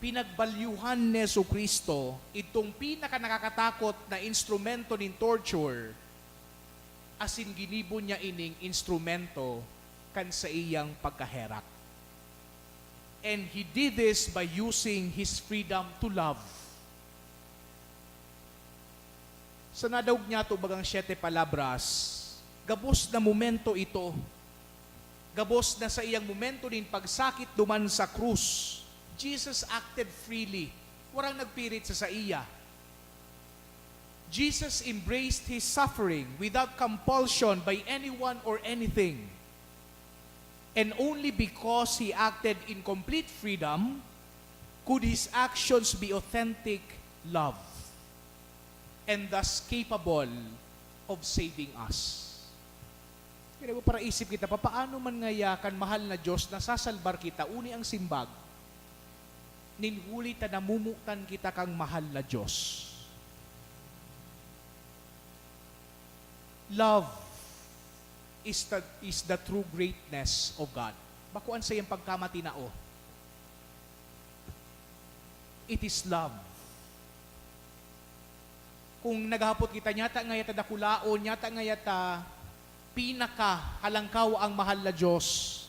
pinagbalyuhan ni Jesucristo itong pinaka nakakatakot na instrumento ng torture, asin ginibo niya ining instrumento kan sa iyang pagkaherak. And He did this by using His freedom to love. Sa nadawg niya to bagang 7 palabras, gabos na momento ito. Gabos na sa iyang momento din pagsakit duman sa krus. Jesus acted freely. Warang nagpirit sa iya. Jesus embraced His suffering without compulsion by anyone or anything. And only because He acted in complete freedom could His actions be authentic love and thus capable of saving us. Kaya para isip kita, paano man ngayakan mahal na Diyos na sasalbar kita, uni ang simbag, ninhuli ta namumutan kita kang mahal na Diyos. Love is the true greatness of God. Bakuan sa iyang pagkamatinao. It is love. Kung naghapot kita, nyata nga yata dakulaon, nyata nga yata pinaka halangkaw ang mahal na Diyos.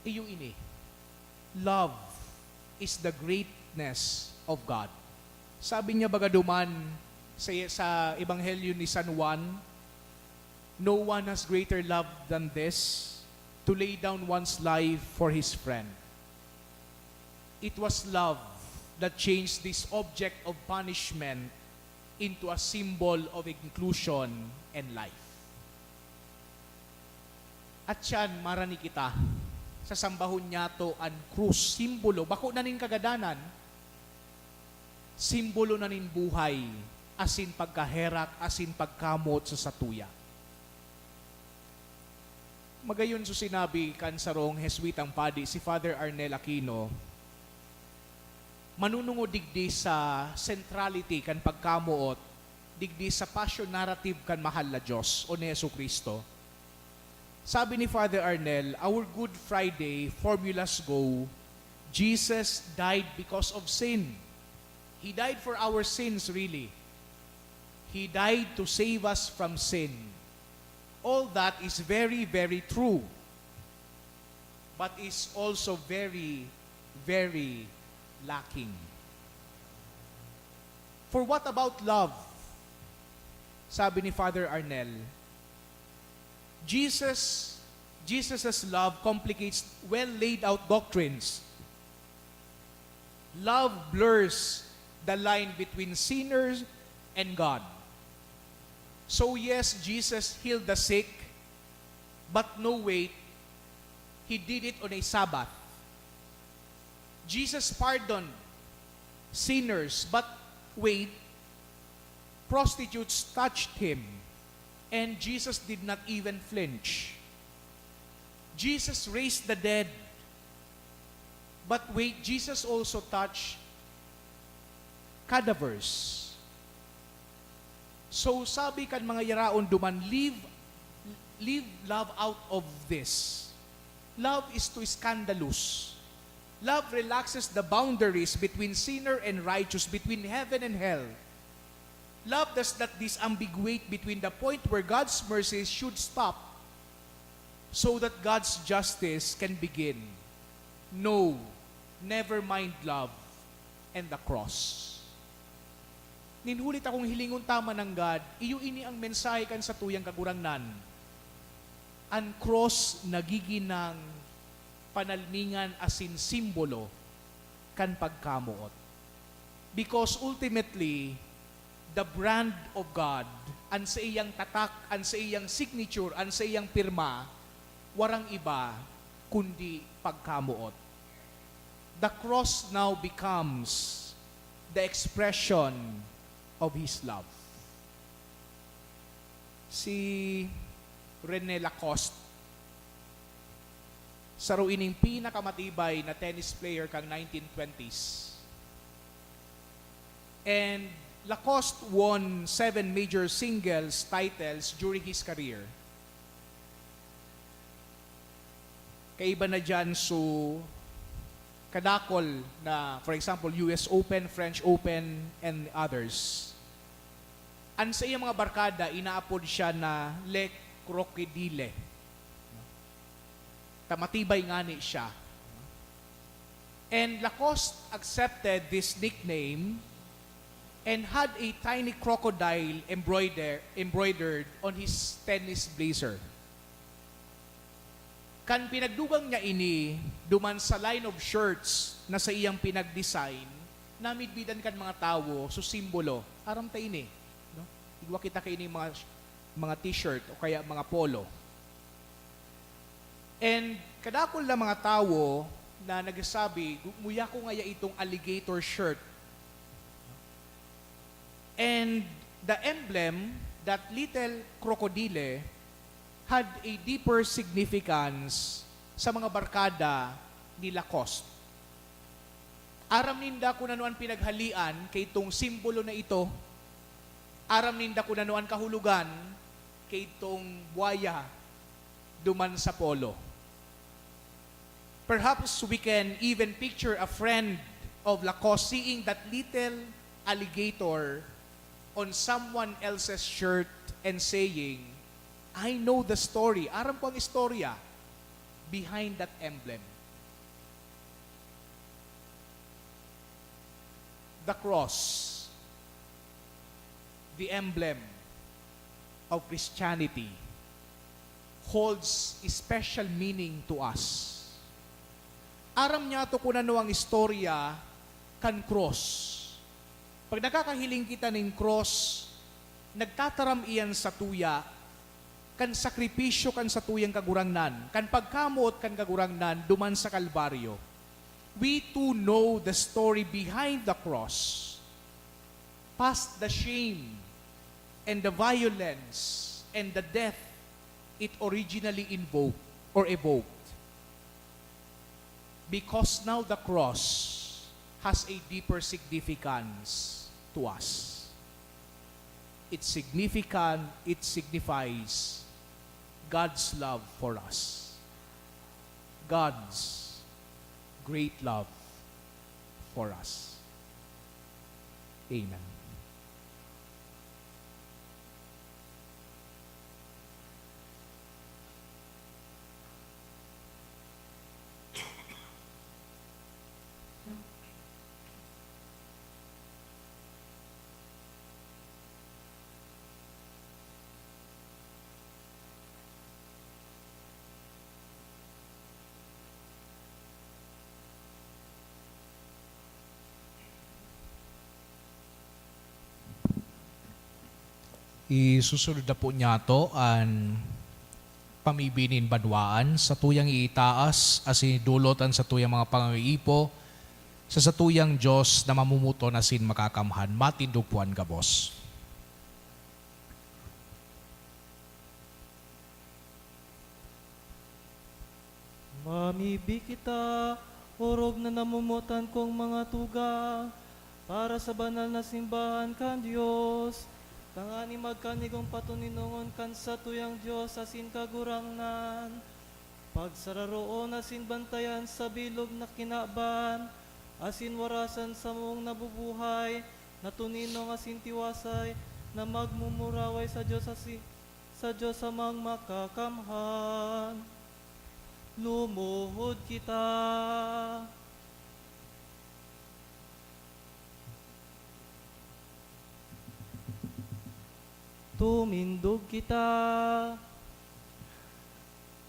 Iyo ini. Love is the greatness of God. Sabi niya bagaduman sa Ebanghelyo ni San Juan, no one has greater love than this, to lay down one's life for his friend. It was love that changed this object of punishment into a symbol of inclusion and life. At yan, marani kita, sa sambahon niya to ang krus, simbolo, bako na nin kagadanan, simbolo na nin buhay, asin pagkaherak, asin pagkamot sa satuya. Magayon so sinabi kan sarong Heswitang Padi, si Father Arnel Aquino, manunungo digdi sa centrality kan pagkamuot, digdi sa passion narrative kan mahal na Diyos o ni Jesucristo. Sabi ni Father Arnel, our Good Friday formulas go, Jesus died because of sin. He died for our sins really. He died to save us from sin. All that is very, very true. But is also very, very lacking. For what about love? sabi ni Father Arnel, Jesus's love complicates well laid out doctrines. Love blurs the line between sinners and God. So yes, Jesus healed the sick, but no, wait, He did it on a Sabbath. Jesus pardoned sinners, but wait, prostitutes touched Him, and Jesus did not even flinch. Jesus raised the dead, but wait, Jesus also touched cadavers. So sabi kan mga yaraon duman, leave love out of this. Love is too scandalous. Love relaxes the boundaries between sinner and righteous, between heaven and hell. Love does not disambiguate between the point where God's mercy should stop so that God's justice can begin. No, never mind love and the cross. Ninhulit akong hilingon tama ng God, iyo ini ang mensahe kan sa tuyang kagurangnan. Ang cross nagiginang panalningan asin simbolo kan pagkamuot. Because ultimately, the brand of God, ang sa iyang tatak, ang sa iyang signature, ang sa iyang pirma, warang iba kundi pagkamuot. The cross now becomes the expression of His love. Si Rene Lacoste, sa ruining pinakamatibay na tennis player kang 1920s. And Lacoste won 7 major singles titles during his career. Kaiba na dyan so kadakol na, for example, US Open, French Open, and others. Ang sa iyang mga barkada, inaapod siya na Le Crocodile. Tamatibay nga ni siya. And Lacoste accepted this nickname and had a tiny crocodile embroidered on his tennis blazer. Kan pinagdugang niya ini, duman sa line of shirts na sa iyang pinag-design, namidbidan kan mga tao, so simbolo, aram ta ini. No? Igwa kita kay ini mga t-shirt o kaya mga polo. And kadakol na mga tao na nagsasabi, muya ko ngaya itong alligator shirt. And the emblem, that little crocodile, had a deeper significance sa mga barkada ni Lacoste. Aram ninda kung ano ang pinaghalian kay itong simbolo na ito. Aram ninda kung ano ang kahulugan kay itong buhaya duman sa polo. Perhaps we can even picture a friend of Lacoste seeing that little alligator on someone else's shirt and saying, I know the story. Aram ko ang istorya behind that emblem. The cross, the emblem of Christianity, holds a special meaning to us. Aram niya to kung ano ang istorya kan cross. Pag nakakahiling kita ng cross, nagtataram iyan sa tuya, kan sakripisyo kan sa tuyang kagurangnan, kan pagkamot kan kagurangnan, duman sa Kalbaryo. We too know the story behind the cross, past the shame and the violence and the death it originally invoked or evoked. Because now the cross has a deeper significance to us. It signifies God's love for us. God's great love for us. Amen. Isusunod na po niya to an pamibinin banwaan sa tuyang iitaas as idulotan sa tuyang mga pangiipo sa satuyang Diyos na mamumuto na sin makakamhan matindugpuan gabos. Mamibi kita, urog na namumutan kong mga tuga, para sa banal na simbahan kan Diyos. Tangani magkanigong patuninungon kan sa tuyang Diyos asin kagurangnan. Pagsararoon asin bantayan sa bilog na kinaban, asin warasan sa mong nabubuhay, na tuninong asin tiwasay, na magmumuraway sa Diyos sa Diyos amang makakamhan. Lumuhod kita. Tumindog kita.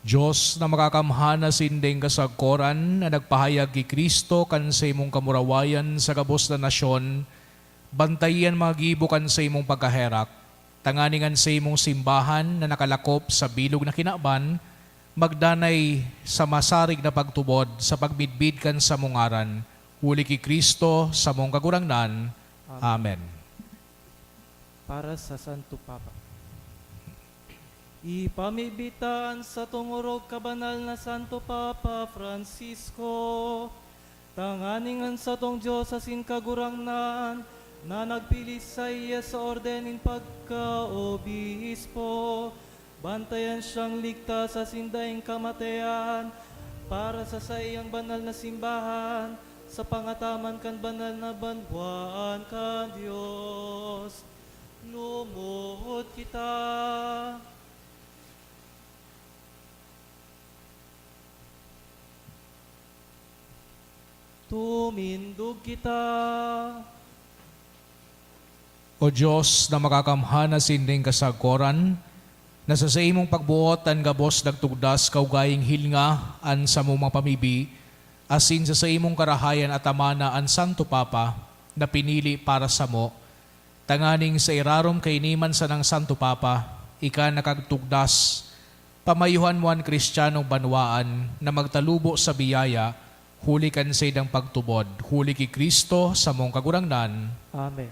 Diyos na makakamhana sindeng kasagkoran na nagpahayag ki Kristo kan sa imong kamurawayan sa gabos na nasyon, bantayan magibo kan sa imong pagkaherak, tanganingan sa imong simbahan na nakalakop sa bilog na kinaban, magdanay sa masarig na pagtubod sa pagmidbid kan sa mungaran, huli ki Kristo sa mong kagurangnan. Amen. Para sa Santo Papa. Ipamibitaan sa tungurog kabanal na Santo Papa Francisco, tanganingan sa tong Diyos asin kagurangnan, na nagpili sa iya sa ordenin pagka-obispo, bantayan siyang ligtas sa sindaing kamatayan, para sa iyang banal na simbahan, sa pangataman kan banal na banwaan kan Diyos. Lumuhod kita. Tumindog kita. O Diyos na makakamhana sinding kasagkoran, na sa imong pagbuot ang gabos nagtugdas kaugaying hilnga an sa mong mga pamibi, asin sa imong karahayan at amana ang Santo Papa na pinili para sa mo, tanganing sa irarom kainiman sa ng Santo Papa, ika nakagtugdas, pamayuhan mo ang Kristiyanong banwaan na magtalubo sa biyaya, huli kan sa idang pagtubod, huli ki Kristo sa mong kagurangnan. Amen.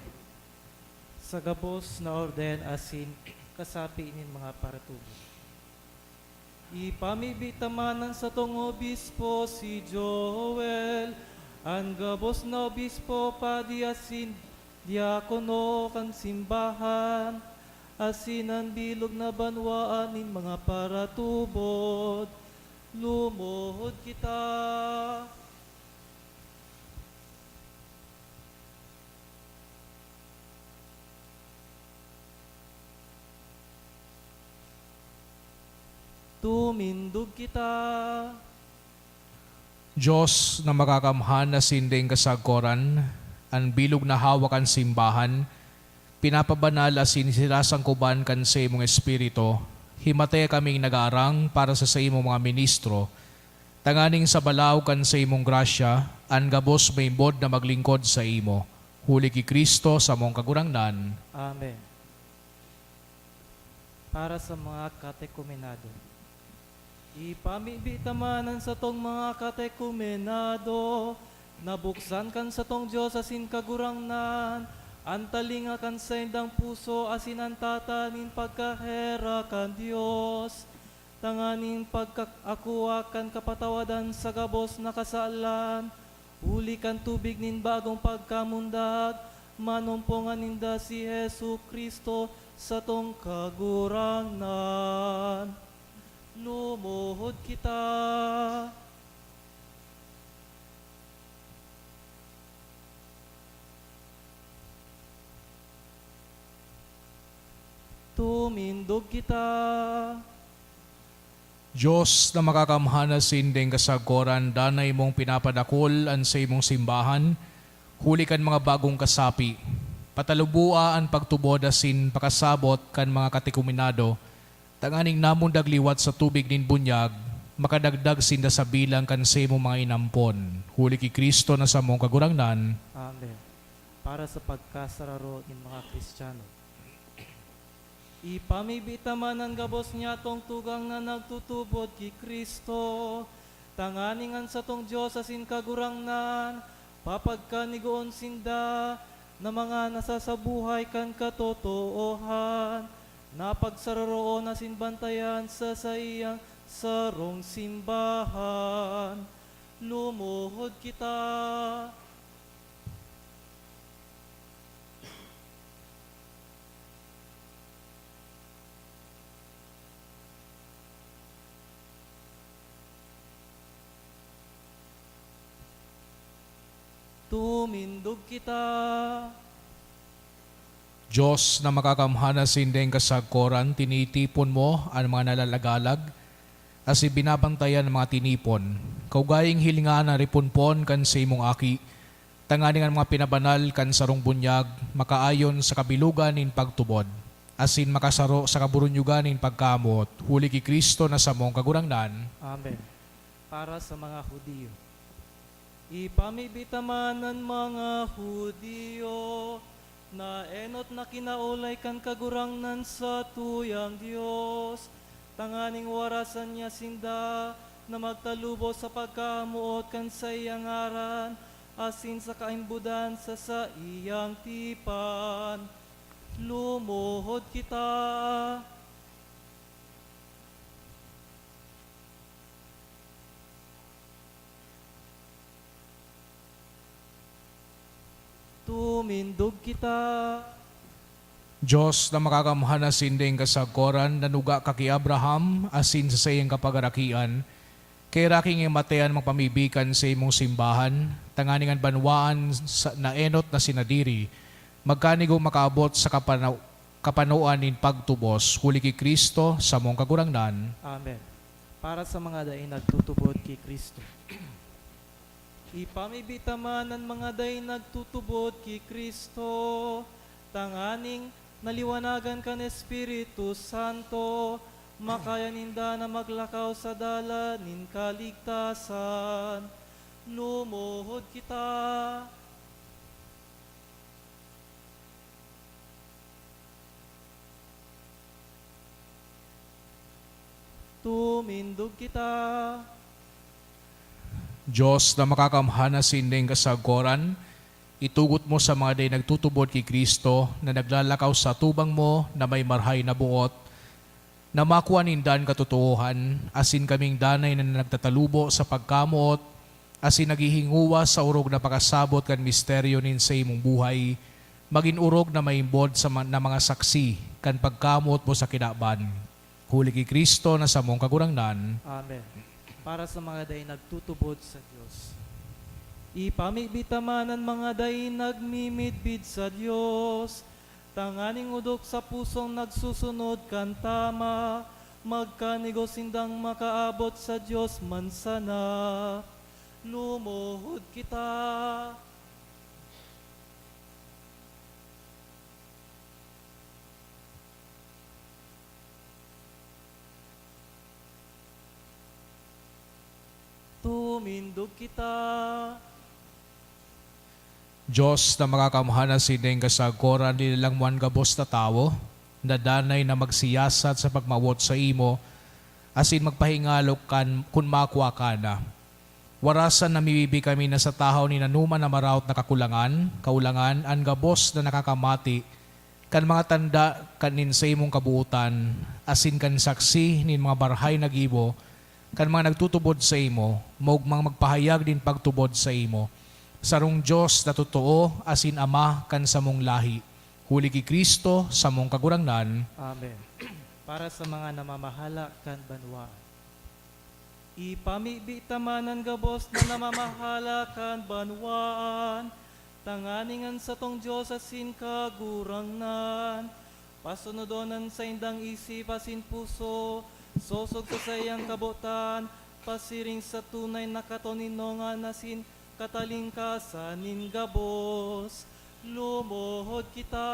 Sa gabos na orden asin kasapi inin mga paratubo. Ipamibitamanan sa tong obispo si Joel, ang gabos na obispo padi asin diakono kan simbahan, asin ang bilog na banwaan nin mga paratubod. Lumuhod kita. Tumindog kita. Diyos na makakamhana sinding kasagkoran, ang bilog na hawakan simbahan, pinapabanal asin sinasangkuban kan sa imong espiritu, himatay kaming nag-aarang para sa imong mga ministro, tanganing sa balaw kan sa imong grasya, ang gabos may bod na maglingkod sa imo, huli ki Kristo sa mong kagurangnan. Amen. Para sa mga katekumenado. Ipamibitamanan sa tong mga katekumenado, nabuksan kan sa tong Diyos asin kagurangnan, antalinga kan sa indang puso asin antatanin pagkahera kan Diyos, tanganin pagkakakuha kan kapatawadan sa gabos na kasalan, uli kan tubig nin bagong pagkamundag, manumpongan ninda si Jesu Kristo sa tong kagurangnan. Lumuhod kita. Tumindog kita. Diyos na makakamhana sinding kasagkoran, danay mong pinapadakol ang sa imong simbahan, huli kan mga bagong kasapi, patalubua ang pagtubod asin pakasabot kan mga katekumenado, tanganing namon dagliwat sa tubig nin bunyag, makadagdag sinda sa bilang kan sa imong mga inampon, huli ki Kristo na sa mong kagurangnan. Amen. Para sa pagkasararo ng mga Kristiyano. Ipamibitaman gabos niya tong tugang na nagtutubod ki Kristo. Tanganingan sa tong Diyos asin kagurangnan, papagkanigoon sinda na mga nasasabuhay kan katotoohan, napagsaroroon asin bantayan sa saiyang sarong simbahan. Lumuhod kita. Tumindog kita. Diyos na makakamhana sindeng kasagkoran, tinitipon mo ang mga nalalagalag, as binabantayan ang mga tinipon. Kaugaying hilingan na ripunpon kan sa imong aki, tanganing ang mga pinabanal kan sarong bunyag, makaayon sa kabilugan in pagtubod, asin makasaro sa kaburunyugan in pagkamot, huli ki Kristo na sa mong kagurangnan. Amen. Para sa mga Hudiyo. Ipamibitaman ng mga Hudiyo na enot na kinaulay kan kagurangnan sa tuyang Diyos. Tanganing warasan niya sinda na magtalubo sa pagkamuot kan sa iyang ngaran, asin sa kaimbudan sa iyang tipan. Lumuhod kita. Tumindog kita. Diyos na makakamhana sindeng kasagkoran, nanuga ka ki Abraham, asin sa sayang kapagarakian, kay raking imatayan magpamibikan sa imong simbahan, tanganingan banwaan na enot na sinadiri, magkanigo makaabot sa kapanuan in pagtubos, huli ki Kristo sa mong kagurangnan. Amen. Para sa mga daing nagtutubod kay Kristo. Ipamibitaman ng mga daing nagtutubod kay Kristo, tanganing naliwanagan kan Espiritu Santo, makayaninda na maglakaw sa dala nin kaligtasan. Lumuhod kita. Tumindog kita. Diyos na makakamhana sindeng kasagkoran, itugot mo sa mga day nagtutubod kay Kristo na naglalakaw sa tubang mo na may marhay na buot, na makuha nindan katotohan, asin kaming danay na nagtatalubo sa pagkamuot, asin naghihinguwa sa urog na pakasabot kan misteryo nin sa imong buhay, maging urog na maimbod na mga saksi kan pagkamuot mo sa kinaban. Huli kay Kristo na sa mong kagurangnan. Amen. Para sa mga day nagtutubod sa Diyos. Ipamibitaman ng mga day nagmimidbid sa Diyos, tanganing udok sa pusong nagsusunod kan tama, magkanigo sindang makaabot sa Diyos mansana. Lumuhod kita. Tumindog kita. Diyos na makakamhana sindeng kasagkoran, nilang muan gabos na tao, na danay na magsiyasat sa pagmawot sa imo, asin magpahingalok kan kun makuha ka na. Warasan na mibibi kami na sa tahaw ni nanuman na marawt na kaulangan, ang gabos na nakakamati, kan mga tanda kanin sa imong kabuutan, asin kan saksi nin mga barhay na gibo, kan mga nagtutubod sa imo, maugmang magpahayag din pagtubod sa imo. Sarong Diyos na totoo, asin Ama kan sa mong lahi. Huli ki Kristo sa mong kagurangnan. Amen. Para sa mga namamahala kan banwa. Ipamibitaman ng gabos na namamahala kan banwaan, tanganingan sa tong Diyos asin kagurangnan, pasunodonan sa indang isip asin puso, sosog ko sa iyang kabotan, pasiring sa tunay na katoninongan asin katalingkasan nin gabos. Lumuhod kita.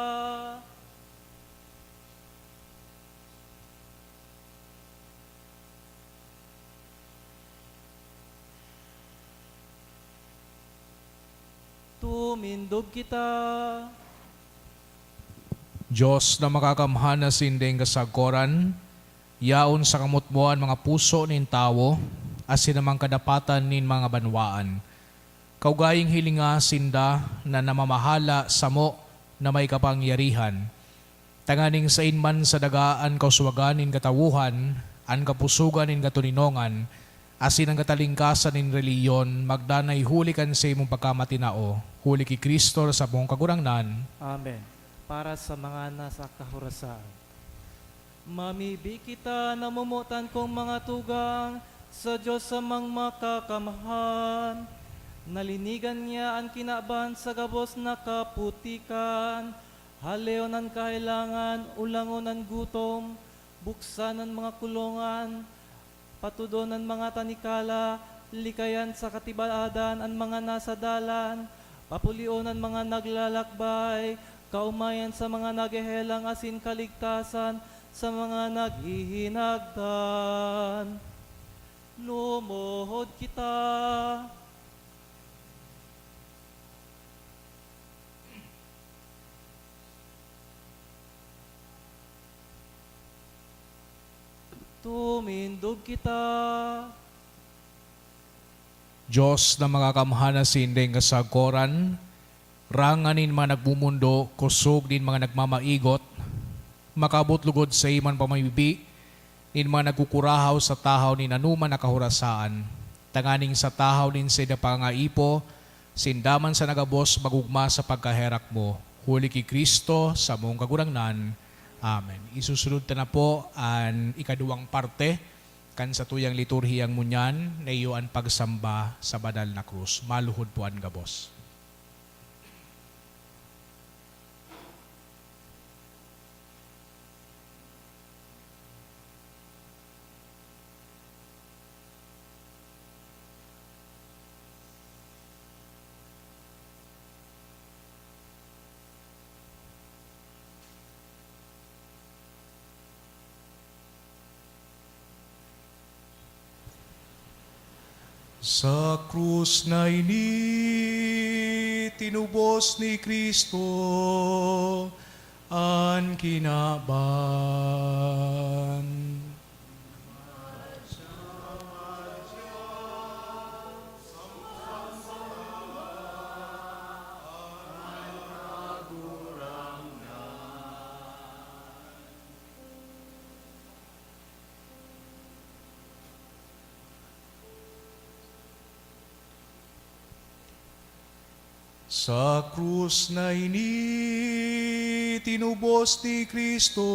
Tumindog kita. Diyos na makakamhana sindeng kasagkoran, yaon sa kamutmuan mga puso nin tawo, asin namang kadapatan nin mga banwaan. Kaugaying hilinga sinda na namamahala sa mo na may kapangyarihan. Tanganing sa inman sa dagaan kauswagan nin katawuhan, an kapusugan nin katuninongan, asin ang katalingkasan nin reliyon, magdanay huli kan sa imong pagkamatinao, huli ki Kristo sa mong kagurangnan. Amen. Para sa mga nasa kahurasan. Mamibi kita namumutan kong mga tugang sa Diyos sa mang makakamahan. Nalinigan niya ang kinaban sa gabos na kaputikan. Haleonan kailangan, ulangonan gutom, buksanan mga kulungan, patudonan mga tanikala, likayan sa katibaadan ang mga nasa dalan, papulionan mga naglalakbay, kaumayan sa mga naghehelang asin kaligtasan sa mga naghihinagdan. Lumuhod kita. Tumindog kita. Diyos na makakamhana sindeng kasagkoran, ranganin mga nagbumundo, kusog din mga nagmamaigot, makabutlugod sa iman pamabibi, nin mga nagkukurahaw sa tahaw ni nanuman na kahurasaan, tanganing sa tahaw nin sa pangaipo, sindaman sa nagabos magugma sa pagkaherak mo, huli ki Kristo sa mong kagurangnan. Amen. Isusunod ta na po ang ikaduwang parte kan sa tuyang liturhiyang munyan na iyo ang pagsamba sa banal na krus. Maluhod po ang gabos. Sa krus na ini, tinubos ni Kristo ang kinaban. Sa krus na ini, tinubos ni Kristo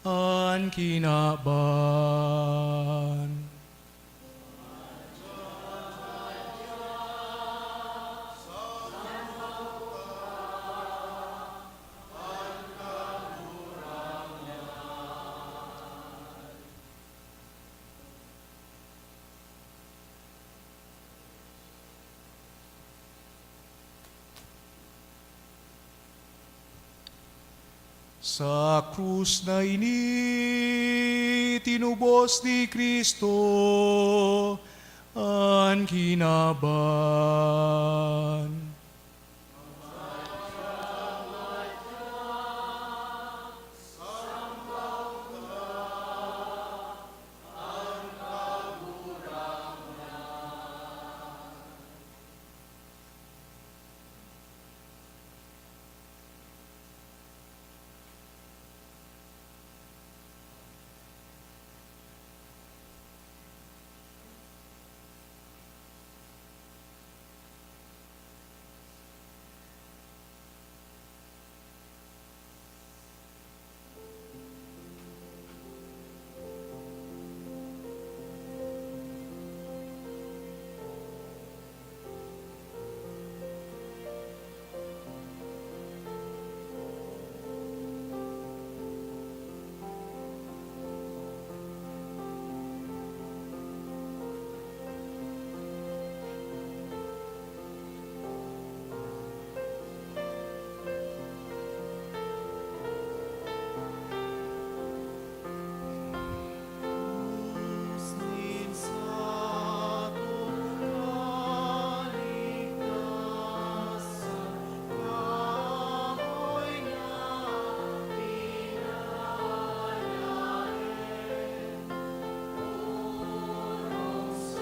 ang kinaban. Sa krus na ini, tinubos ni Kristo ang kinaban.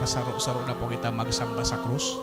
makasaro-saro na po kita magsamba sa krus.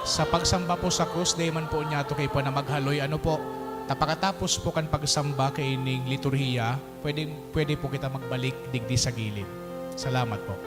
Sa pagsamba po sa krus, di man po niya ito kayo po na maghaloy. Ano po, tapakatapos po kan pagsamba kay ining liturhiya, pwede po kita magbalik digdi sa gilid. Salamat po.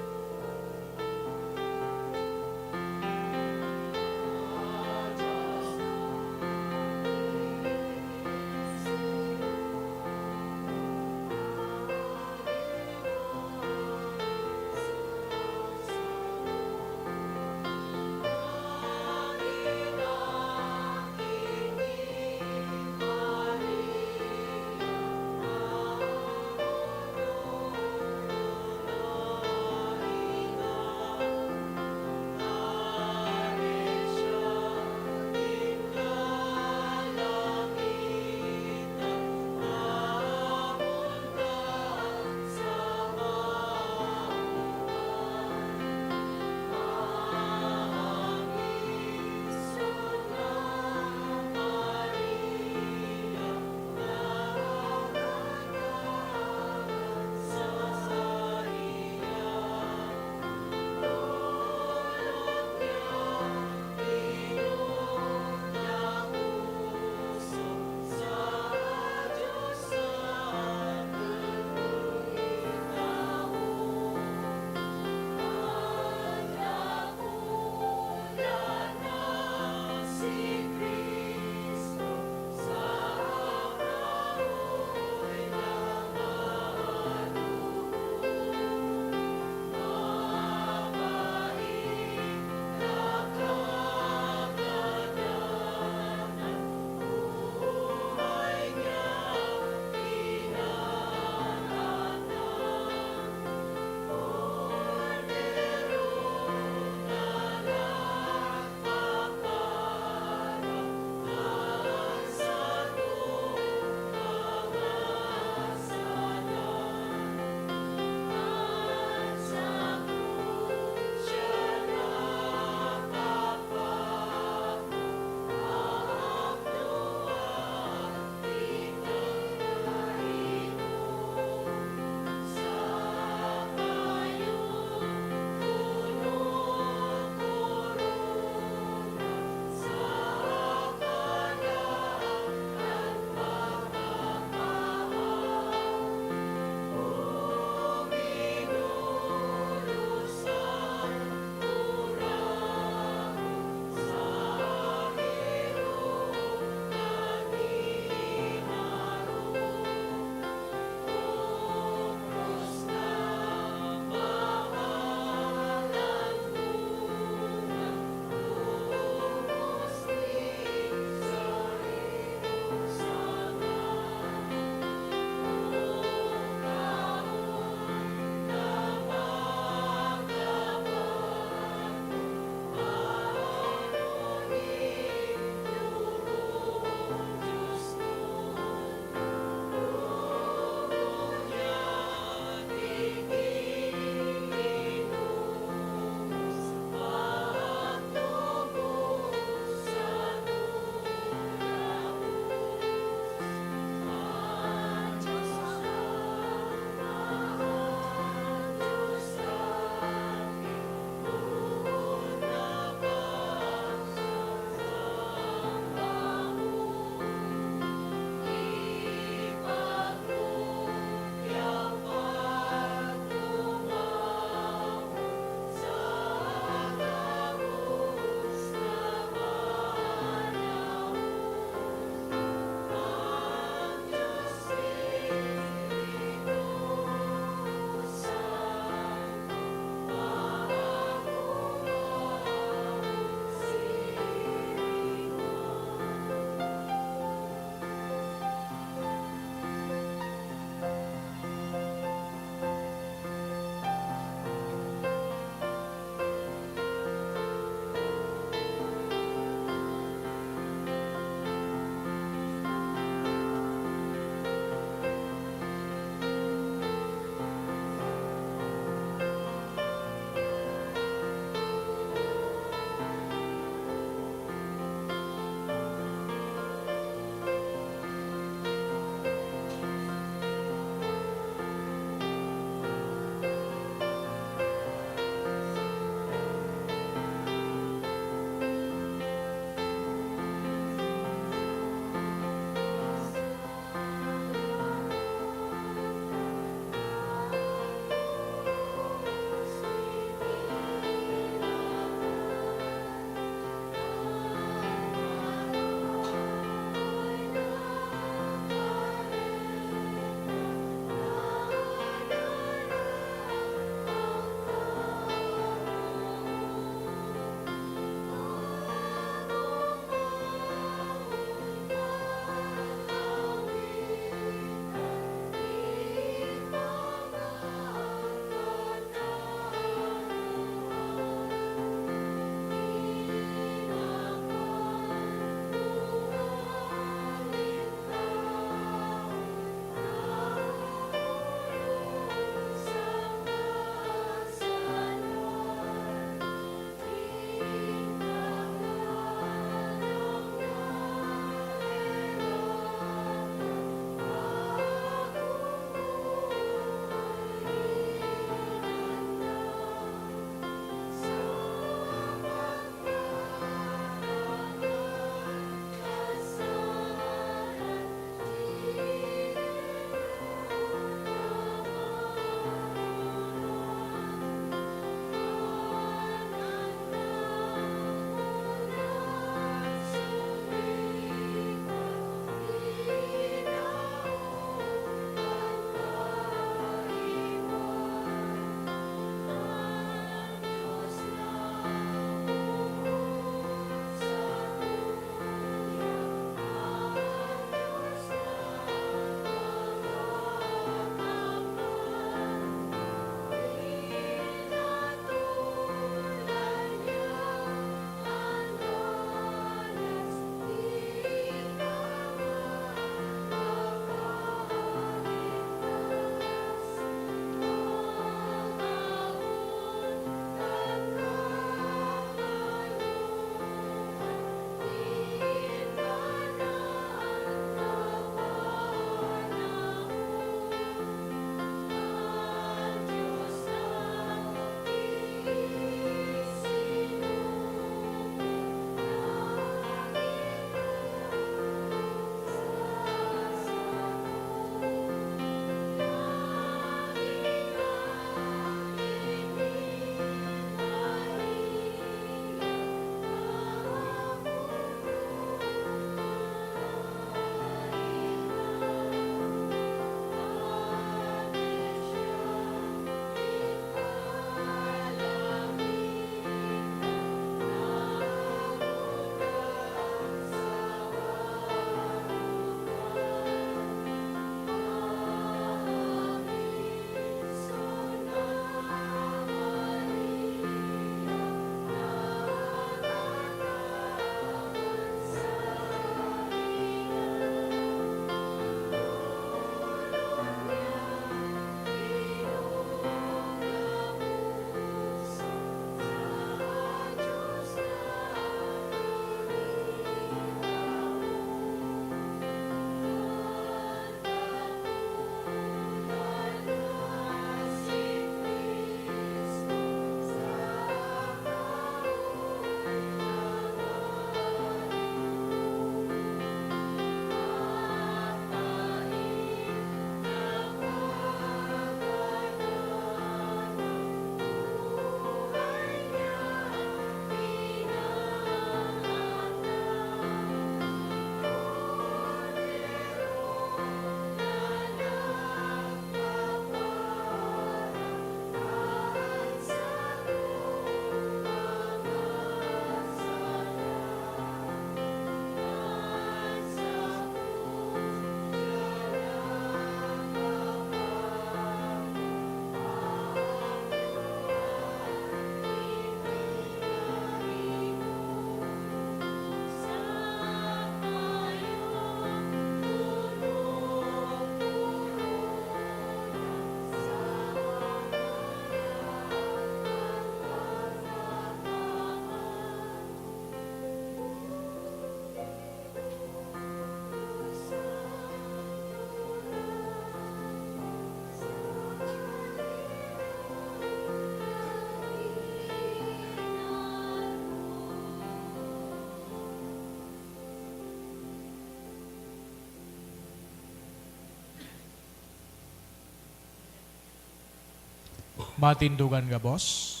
Matindugan ka, boss.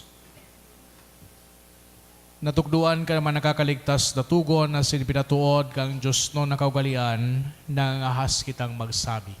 Natukduan ka naman nakakaligtas na tugon na sinipinatuod kang Diyos no nakaugalian nang ahas kitang magsabi.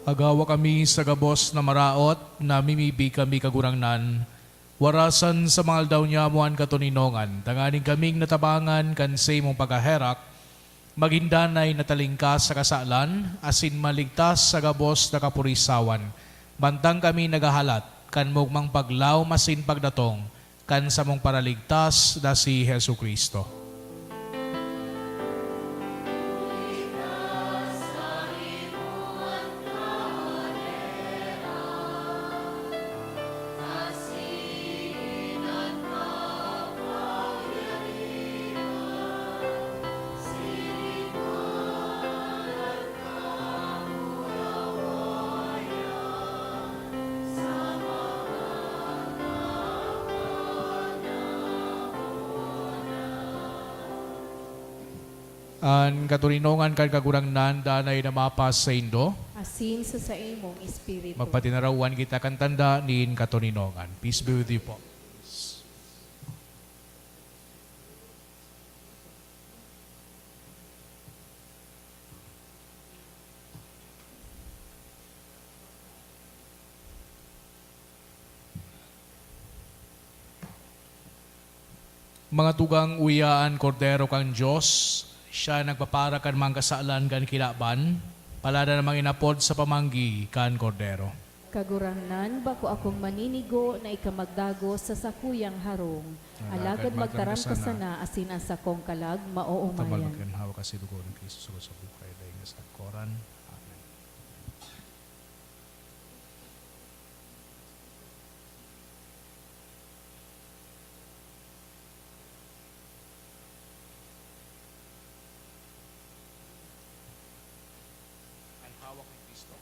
Agawa kami sa gabos na maraot, na mimibi kami kagurangnan. Warasan sa mga aldaw niya muan katuninongan, tanganing kaming natabangan kan sa imong pagkaherak, magindanay natalingkas sa kasalan, asin maligtas sa gabos na kapurisawan. Bantang kami nagahalat, kan mugmang paglaw masin pagdatong, kan sa mong paraligtas na si Hesu Kristo. An katurinongan kan kagurangnan danay na mapas sa Indo, Asin sa imong espiritu. magpatinarawan kita kan tanda niin katurinongan. Peace be with you po. Mga tugang uyaan kordero kang Diyos, siya nagpapara kan mga kasalan kan kilaban, palada namang inapod sa pamanggi kan kordero. Kagurangnan, bako akong maninigo na ikamagdago sa sakuyang harong. Alagad magtaram ka sana asin ang sakong kalag Tabal maoomayan. magkanhawa kasi dugo ng Kristo sa buhay dahil sa koran. Amen. Ang hawak ni Kristo.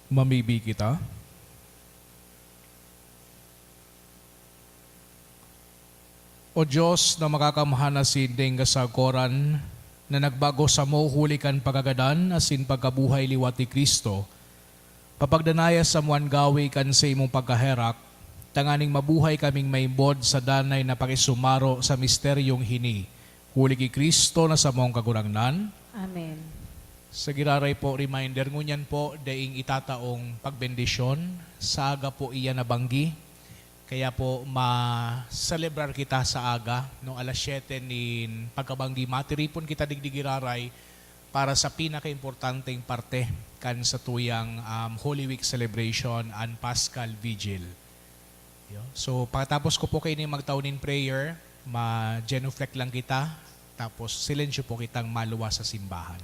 Mamibi kita. O Diyos na makakamahana sinding kasagoran na nagbago sa mo hulikan pagagadan asin pagkabuhay liwat ni Kristo, papagdanaya sa muan gawi kan sa imong pagkaherak, tanganing mabuhay kaming maimbod sa danay na pakisumaro sa misteryong hini, huli ki Kristo na sa mong kagurangnan. Amen. Sa giraray po, reminder ngunyan po, daing itataong pagbendisyon, sa aga po iya nabanggi. Kaya po, ma-celebrar kita sa aga, no alas 7 nin pagkabanggi, matiripon kita digdigiraray para sa pinaka-importanteng parte kan sa tuyang Holy Week celebration and Paschal Vigil. So, pagkatapos ko po kayo ni magtaunin prayer, ma-genuflect lang kita, tapos silensyo po kitang maluwa sa simbahan.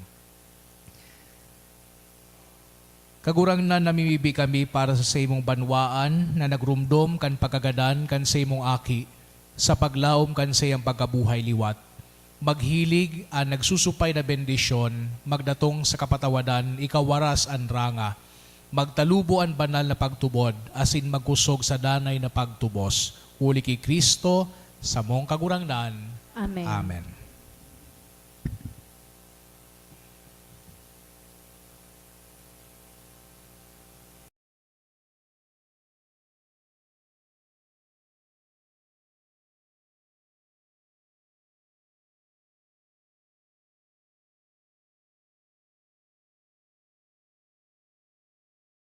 Kagurang na namimibi kami para sa imong banwaan na nagrumdom kan pagkagadan kan sa imong aki, sa paglaom kan sa iyang pagkabuhay liwat. Maghilig ang nagsusupay na bendisyon, magdatong sa kapatawadan, ikawaras ang ranga, magtalubo ang banal na pagtubod, asin magkusog sa danay na pagtubos. Huli ki Kristo, sa mong kagurangnan. Amen. Amen.